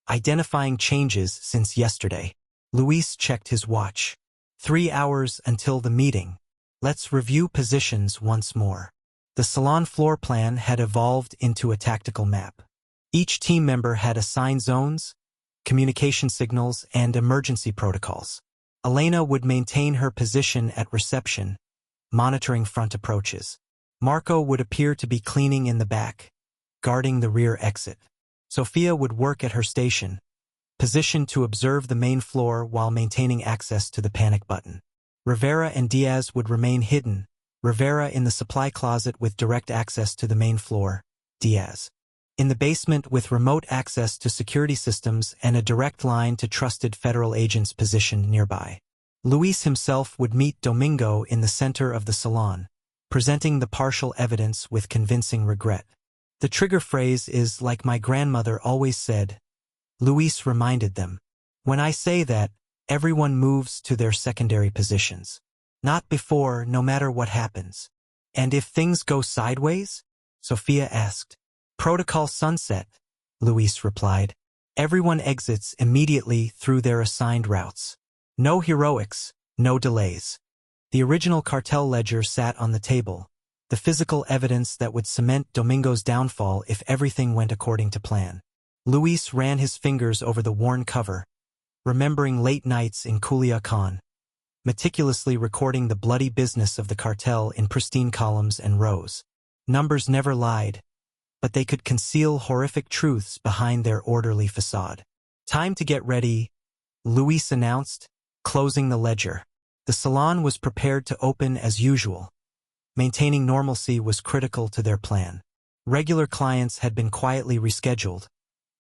identifying changes since yesterday. Luis checked his watch. 3 hours until the meeting. Let's review positions once more. The salon floor plan had evolved into a tactical map. Each team member had assigned zones, communication signals, and emergency protocols. Elena would maintain her position at reception, monitoring front approaches. Marco would appear to be cleaning in the back, guarding the rear exit. Sofia would work at her station, positioned to observe the main floor while maintaining access to the panic button. Rivera and Diaz would remain hidden, Rivera in the supply closet with direct access to the main floor, Diaz in the basement with remote access to security systems and a direct line to trusted federal agents positioned nearby. Luis himself would meet Domingo in the center of the salon, presenting the partial evidence with convincing regret. The trigger phrase is like my grandmother always said, Luis reminded them. When I say that, everyone moves to their secondary positions. Not before, no matter what happens. And if things go sideways? Sofia asked. Protocol sunset, Luis replied. Everyone exits immediately through their assigned routes. No heroics, no delays. The original cartel ledger sat on the table, the physical evidence that would cement Domingo's downfall if everything went according to plan. Luis ran his fingers over the worn cover, remembering late nights in Culiacan, meticulously recording the bloody business of the cartel in pristine columns and rows. Numbers never lied, but they could conceal horrific truths behind their orderly facade. Time to get ready, Luis announced, closing the ledger. The salon was prepared to open as usual. Maintaining normalcy was critical to their plan. Regular clients had been quietly rescheduled,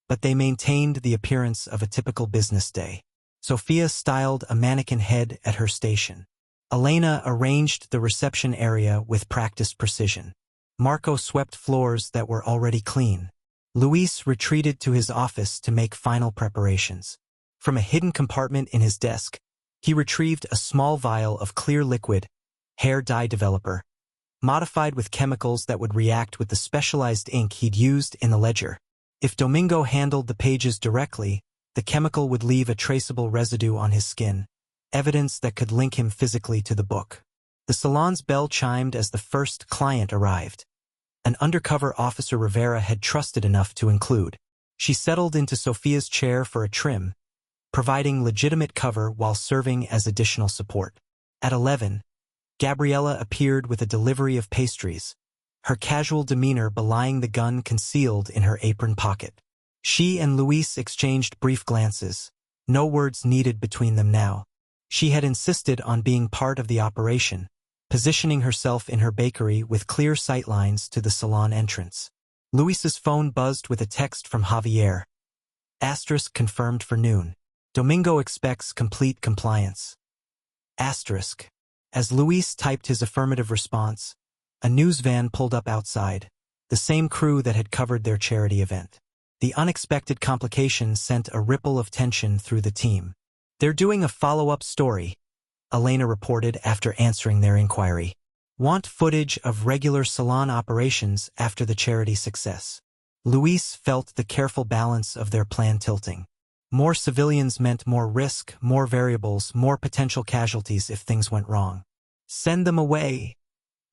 but they maintained the appearance of a typical business day. Sofia styled a mannequin head at her station. Elena arranged the reception area with practiced precision. Marco swept floors that were already clean. Luis retreated to his office to make final preparations. From a hidden compartment in his desk, he retrieved a small vial of clear liquid, hair dye developer, modified with chemicals that would react with the specialized ink he'd used in the ledger. If Domingo handled the pages directly, the chemical would leave a traceable residue on his skin, evidence that could link him physically to the book. The salon's bell chimed as the first client arrived. An undercover officer Rivera had trusted enough to include. She settled into Sofia's chair for a trim, providing legitimate cover while serving as additional support. At 11, Gabriela appeared with a delivery of pastries, her casual demeanor belying the gun concealed in her apron pocket. She and Luis exchanged brief glances, no words needed between them now. She had insisted on being part of the operation, positioning herself in her bakery with clear sightlines to the salon entrance. Luis's phone buzzed with a text from Javier. Asterisk confirmed for noon. Domingo expects complete compliance. Asterisk. As Luis typed his affirmative response, a news van pulled up outside, the same crew that had covered their charity event. The unexpected complications sent a ripple of tension through the team. "They're doing a follow-up story," Elena reported after answering their inquiry. "Want footage of regular salon operations after the charity success." Luis felt the careful balance of their plan tilting. More civilians meant more risk, more variables, more potential casualties if things went wrong. "Send them away,"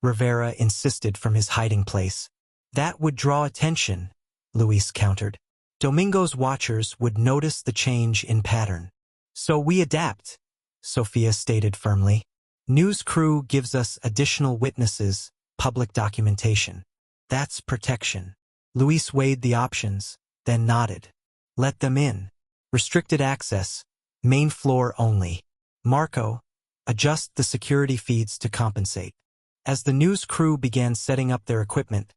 Rivera insisted from his hiding place. "That would draw attention," Luis countered. "Domingo's watchers would notice the change in pattern." "So we adapt," Sofia stated firmly. "News crew gives us additional witnesses, public documentation. That's protection." Luis weighed the options, then nodded. "Let them in. Restricted access. Main floor only. Marco, adjust the security feeds to compensate." As the news crew began setting up their equipment,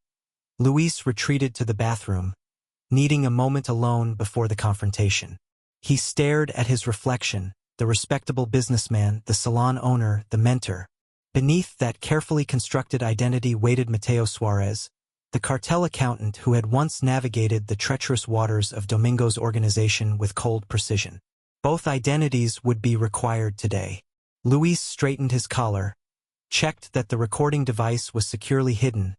Luis retreated to the bathroom, needing a moment alone before the confrontation. He stared at his reflection, the respectable businessman, the salon owner, the mentor. Beneath that carefully constructed identity waited Mateo Suarez, the cartel accountant who had once navigated the treacherous waters of Domingo's organization with cold precision. Both identities would be required today. Luis straightened his collar, checked that the recording device was securely hidden,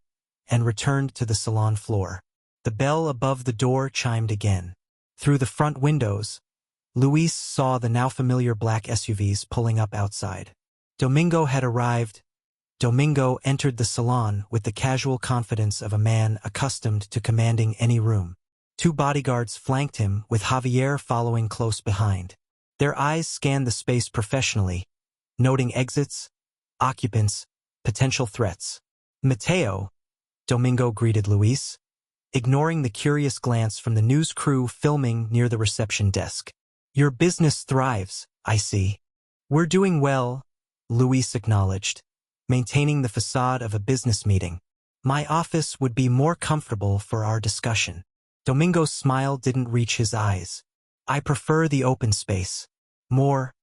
and returned to the salon floor. The bell above the door chimed again. Through the front windows, Luis saw the now familiar black SUVs pulling up outside. Domingo had arrived. Domingo entered the salon with the casual confidence of a man accustomed to commanding any room. Two bodyguards flanked him, with Javier following close behind. Their eyes scanned the space professionally, noting exits, occupants, potential threats. "Mateo," Domingo greeted Luis, ignoring the curious glance from the news crew filming near the reception desk. "Your business thrives, I see." "We're doing well," Luis acknowledged, maintaining the facade of a business meeting. "My office would be more comfortable for our discussion." Domingo's smile didn't reach his eyes. "I prefer the open space. More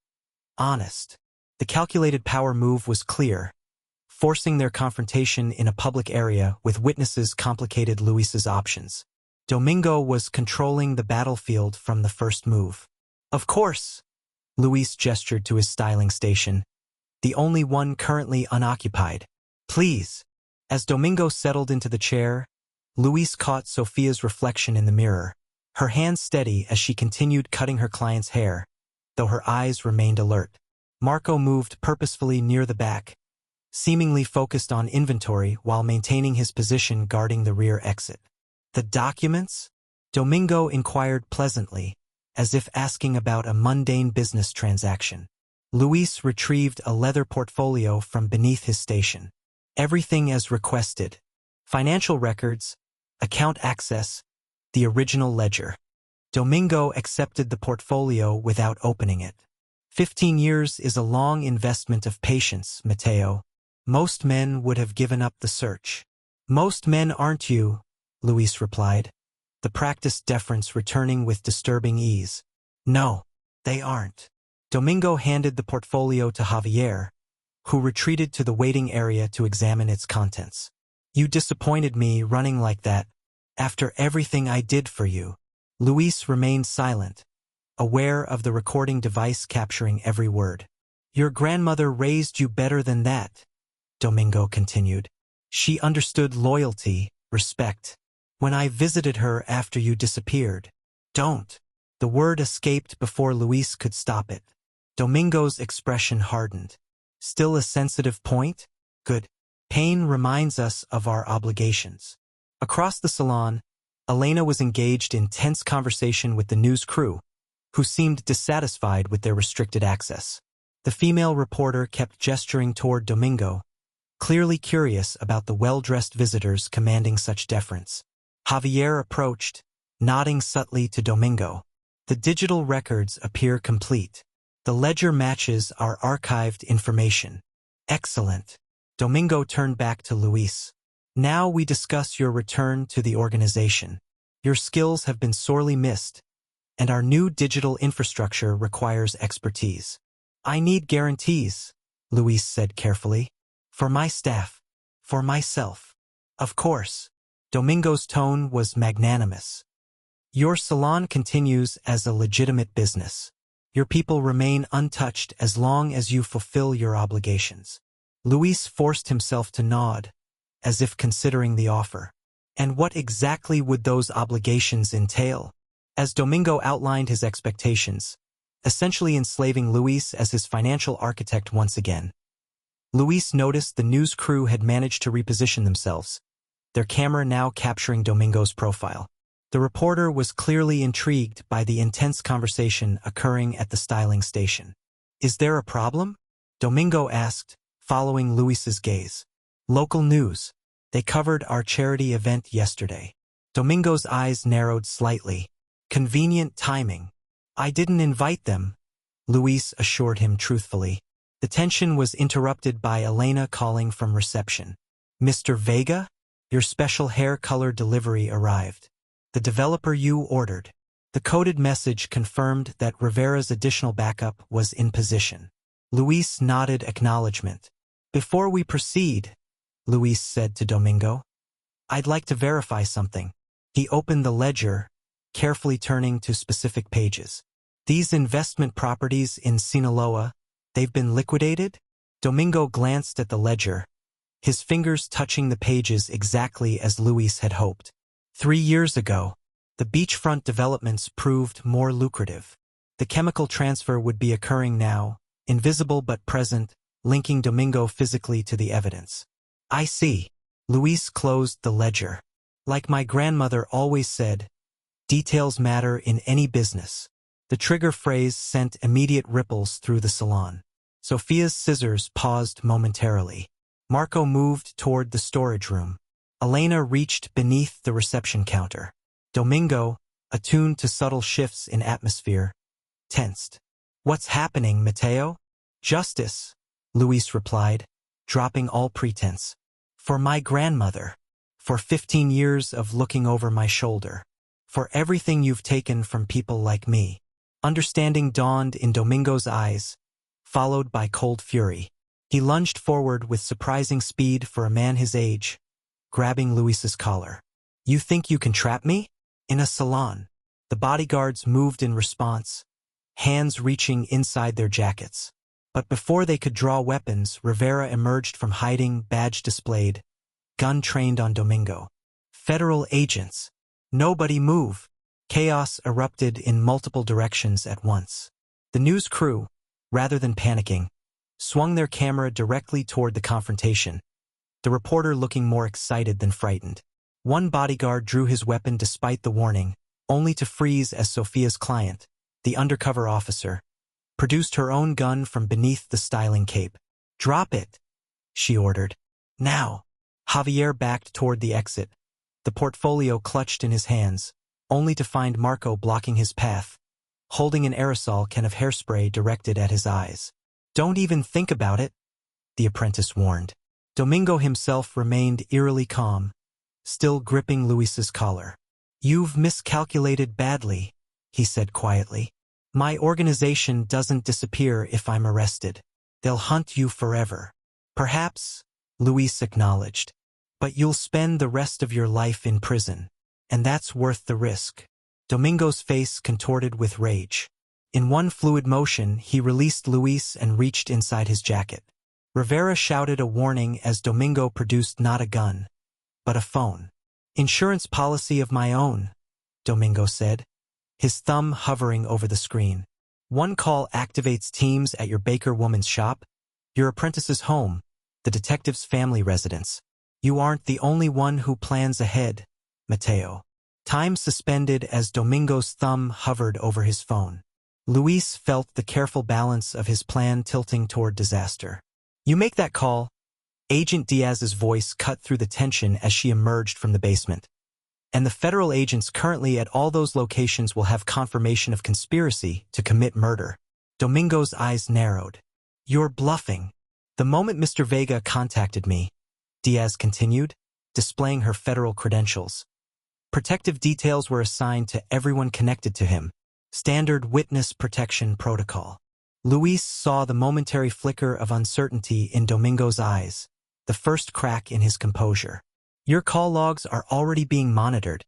honest." The calculated power move was clear. Forcing their confrontation in a public area with witnesses complicated Luis's options. Domingo was controlling the battlefield from the first move. "Of course," Luis gestured to his styling station, the only one currently unoccupied. "Please." As Domingo settled into the chair, Luis caught Sofia's reflection in the mirror, her hands steady as she continued cutting her client's hair, though her eyes remained alert. Marco moved purposefully near the back, seemingly focused on inventory while maintaining his position guarding the rear exit. "The documents?" Domingo inquired pleasantly, as if asking about a mundane business transaction. Luis retrieved a leather portfolio from beneath his station. "Everything as requested. Financial records, account access, the original ledger." Domingo accepted the portfolio without opening it. 15 years is a long investment of patience, Mateo. Most men would have given up the search. "Most men aren't you," Luis replied, the practiced deference returning with disturbing ease. "No, they aren't." Domingo handed the portfolio to Javier, who retreated to the waiting area to examine its contents. "You disappointed me running like that, after everything I did for you." Luis remained silent, aware of the recording device capturing every word. "Your grandmother raised you better than that," Domingo continued. "She understood loyalty, respect. When I visited her after you disappeared." "Don't." The word escaped before Luis could stop it. Domingo's expression hardened. "Still a sensitive point? Good. Pain reminds us of our obligations." Across the salon, Elena was engaged in tense conversation with the news crew, who seemed dissatisfied with their restricted access. The female reporter kept gesturing toward Domingo, clearly curious about the well-dressed visitors commanding such deference. Javier approached, nodding subtly to Domingo. "The digital records appear complete. The ledger matches our archived information." "Excellent." Domingo turned back to Luis. "Now we discuss your return to the organization. Your skills have been sorely missed, and our new digital infrastructure requires expertise. I need guarantees." Luis said carefully. For my staff. For myself. Of course. Domingo's tone was magnanimous. Your salon continues as a legitimate business. Your people remain untouched as long as you fulfill your obligations. Luis forced himself to nod, as if considering the offer. And what exactly would those obligations entail? As Domingo outlined his expectations, essentially enslaving Luis as his financial architect once again. Luis noticed the news crew had managed to reposition themselves, their camera now capturing Domingo's profile. The reporter was clearly intrigued by the intense conversation occurring at the styling station. Is there a problem? Domingo asked, following Luis's gaze. Local news. They covered our charity event yesterday. Domingo's eyes narrowed slightly. Convenient timing. I didn't invite them, Luis assured him truthfully. The tension was interrupted by Elena calling from reception. Mr. Vega? Your special hair color delivery arrived. The developer you ordered. The coded message confirmed that Rivera's additional backup was in position. Luis nodded acknowledgement. Before we proceed, Luis said to Domingo, I'd like to verify something. He opened the ledger, carefully turning to specific pages. These investment properties in Sinaloa, they've been liquidated? Domingo glanced at the ledger, his fingers touching the pages exactly as Luis had hoped. 3 years ago, the beachfront developments proved more lucrative. The chemical transfer would be occurring now, invisible but present, linking Domingo physically to the evidence. I see. Luis closed the ledger. Like my grandmother always said, details matter in any business. The trigger phrase sent immediate ripples through the salon. Sophia's scissors paused momentarily. Marco moved toward the storage room. Elena reached beneath the reception counter. Domingo, attuned to subtle shifts in atmosphere, tensed. What's happening, Mateo? Justice, Luis replied, dropping all pretense. For my grandmother. For 15 years of looking over my shoulder. For everything you've taken from people like me. Understanding dawned in Domingo's eyes, followed by cold fury. He lunged forward with surprising speed for a man his age, grabbing Luis's collar. You think you can trap me? In a salon. The bodyguards moved in response, hands reaching inside their jackets. But before they could draw weapons, Rivera emerged from hiding, badge displayed, gun trained on Domingo. Federal agents. Nobody move. Chaos erupted in multiple directions at once. The news crew, rather than panicking, swung their camera directly toward the confrontation, the reporter looking more excited than frightened. One bodyguard drew his weapon despite the warning, only to freeze as Sophia's client, the undercover officer, produced her own gun from beneath the styling cape. Drop it, she ordered. Now. Javier backed toward the exit, the portfolio clutched in his hands, only to find Marco blocking his path, holding an aerosol can of hairspray directed at his eyes. Don't even think about it, the apprentice warned. Domingo himself remained eerily calm, still gripping Luis's collar. You've miscalculated badly, he said quietly. My organization doesn't disappear if I'm arrested. They'll hunt you forever. Perhaps, Luis acknowledged. But you'll spend the rest of your life in prison, and that's worth the risk. Domingo's face contorted with rage. In one fluid motion, he released Luis and reached inside his jacket. Rivera shouted a warning as Domingo produced not a gun, but a phone. Insurance policy of my own, Domingo said, his thumb hovering over the screen. One call activates teams at your baker woman's shop, your apprentice's home, the detective's family residence. You aren't the only one who plans ahead, Mateo. Time suspended as Domingo's thumb hovered over his phone. Luis felt the careful balance of his plan tilting toward disaster. You make that call. Agent Diaz's voice cut through the tension as she emerged from the basement. And the federal agents currently at all those locations will have confirmation of conspiracy to commit murder. Domingo's eyes narrowed. You're bluffing. The moment Mr. Vega contacted me, Diaz continued, displaying her federal credentials. Protective details were assigned to everyone connected to him. Standard witness protection protocol. Luis saw the momentary flicker of uncertainty in Domingo's eyes, the first crack in his composure. Your call logs are already being monitored,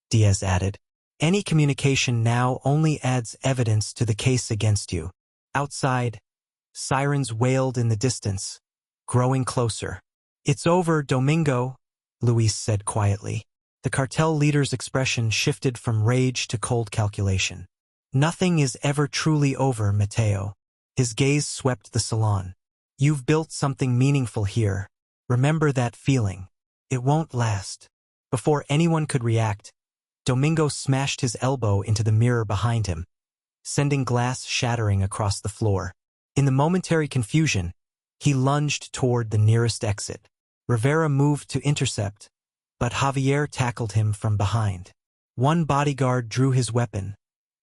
Diaz added. Any communication now only adds evidence to the case against you. Outside, sirens wailed in the distance, growing closer. It's over, Domingo, Luis said quietly. The cartel leader's expression shifted from rage to cold calculation. Nothing is ever truly over, Mateo. His gaze swept the salon. You've built something meaningful here. Remember that feeling. It won't last. Before anyone could react, Domingo smashed his elbow into the mirror behind him, sending glass shattering across the floor. In the momentary confusion, he lunged toward the nearest exit. Rivera moved to intercept, but Javier tackled him from behind. One bodyguard drew his weapon,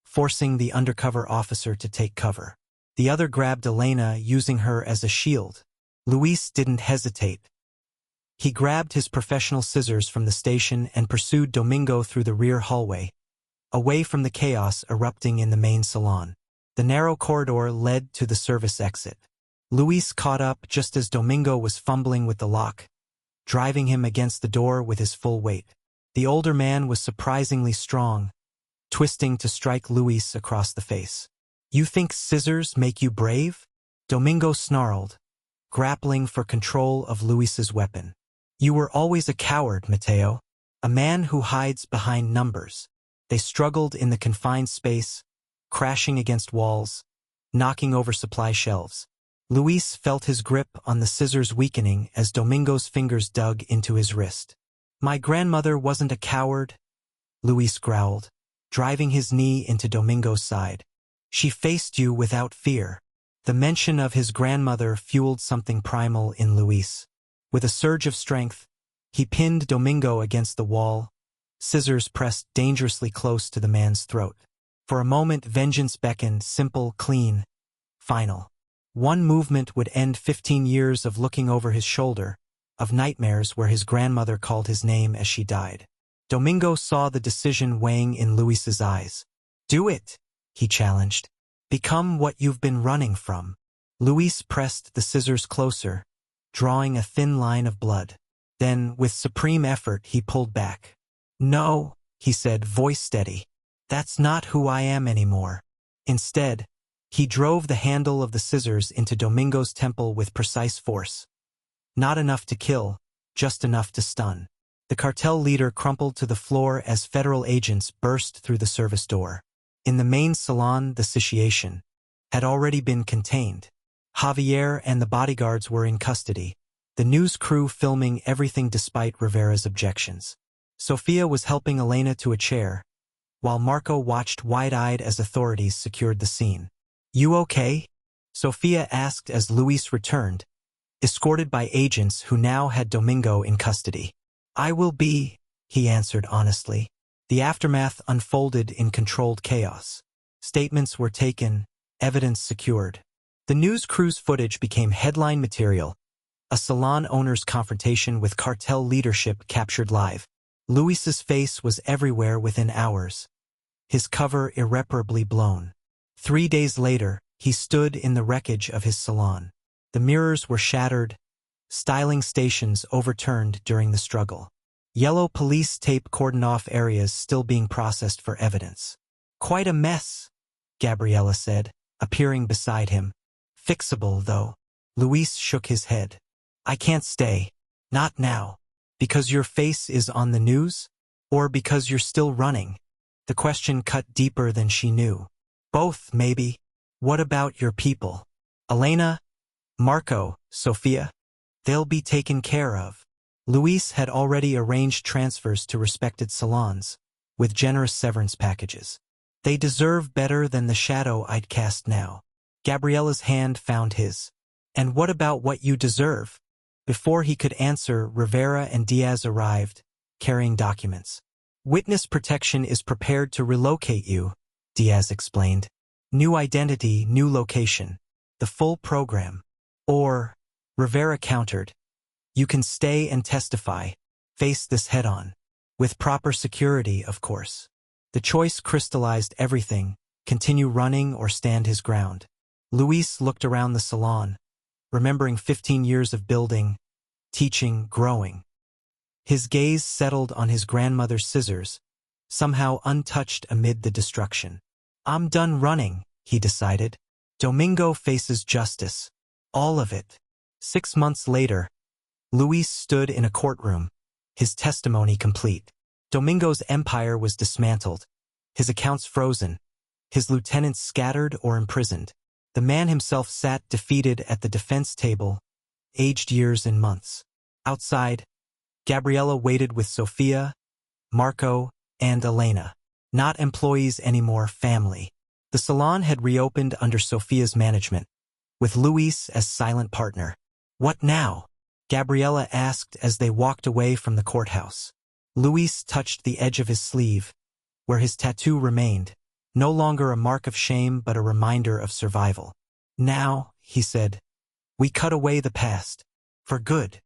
forcing the undercover officer to take cover. The other grabbed Elena, using her as a shield. Luis didn't hesitate. He grabbed his professional scissors from the station and pursued Domingo through the rear hallway, away from the chaos erupting in the main salon. The narrow corridor led to the service exit. Luis caught up just as Domingo was fumbling with the lock, driving him against the door with his full weight. The older man was surprisingly strong, twisting to strike Luis across the face. You think scissors make you brave? Domingo snarled, grappling for control of Luis's weapon. You were always a coward, Mateo, a man who hides behind numbers. They struggled in the confined space, crashing against walls, knocking over supply shelves. Luis felt his grip on the scissors weakening as Domingo's fingers dug into his wrist. My grandmother wasn't a coward, Luis growled, driving his knee into Domingo's side. She faced you without fear. The mention of his grandmother fueled something primal in Luis. With a surge of strength, he pinned Domingo against the wall, scissors pressed dangerously close to the man's throat. For a moment, vengeance beckoned, simple, clean, final. One movement would end 15 years of looking over his shoulder, of nightmares where his grandmother called his name as she died. Domingo saw the decision weighing in Luis's eyes. Do it, he challenged. Become what you've been running from. Luis pressed the scissors closer, drawing a thin line of blood. Then, with supreme effort, he pulled back. No, he said, voice steady. That's not who I am anymore. Instead, he drove the handle of the scissors into Domingo's temple with precise force. Not enough to kill, just enough to stun. The cartel leader crumpled to the floor as federal agents burst through the service door. In the main salon, the situation had already been contained. Javier and the bodyguards were in custody, the news crew filming everything despite Rivera's objections. Sofia was helping Elena to a chair, while Marco watched wide-eyed as authorities secured the scene. You okay? Sofia asked as Luis returned, escorted by agents who now had Domingo in custody. I will be, he answered honestly. The aftermath unfolded in controlled chaos. Statements were taken, evidence secured. The news crew's footage became headline material, a salon owner's confrontation with cartel leadership captured live. Luis's face was everywhere within hours, his cover irreparably blown. 3 days later, he stood in the wreckage of his salon. The mirrors were shattered, styling stations overturned during the struggle. Yellow police tape cordoned off areas still being processed for evidence. Quite a mess, Gabriella said, appearing beside him. Fixable, though. Luis shook his head. I can't stay. Not now. Because your face is on the news? Or because you're still running? The question cut deeper than she knew. Both, maybe. What about your people? Elena, Marco, Sofia? They'll be taken care of. Luis had already arranged transfers to respected salons, with generous severance packages. They deserve better than the shadow I'd cast now. Gabriella's hand found his. And what about what you deserve? Before he could answer, Rivera and Diaz arrived, carrying documents. Witness protection is prepared to relocate you, Diaz explained. New identity, new location. The full program. Or, Rivera countered, you can stay and testify, face this head-on. With proper security, of course. The choice crystallized everything, continue running or stand his ground. Luis looked around the salon, remembering 15 years of building, teaching, growing. His gaze settled on his grandmother's scissors, somehow untouched amid the destruction. I'm done running, he decided. Domingo faces justice. All of it. 6 months later, Luis stood in a courtroom, his testimony complete. Domingo's empire was dismantled, his accounts frozen, his lieutenants scattered or imprisoned. The man himself sat defeated at the defense table, aged years and months. Outside, Gabriella waited with Sofia, Marco, and Elena. Not employees anymore, family. The salon had reopened under Sofia's management, with Luis as silent partner. What now? Gabriella asked as they walked away from the courthouse. Luis touched the edge of his sleeve, where his tattoo remained, no longer a mark of shame but a reminder of survival. Now, he said, we cut away the past. For good.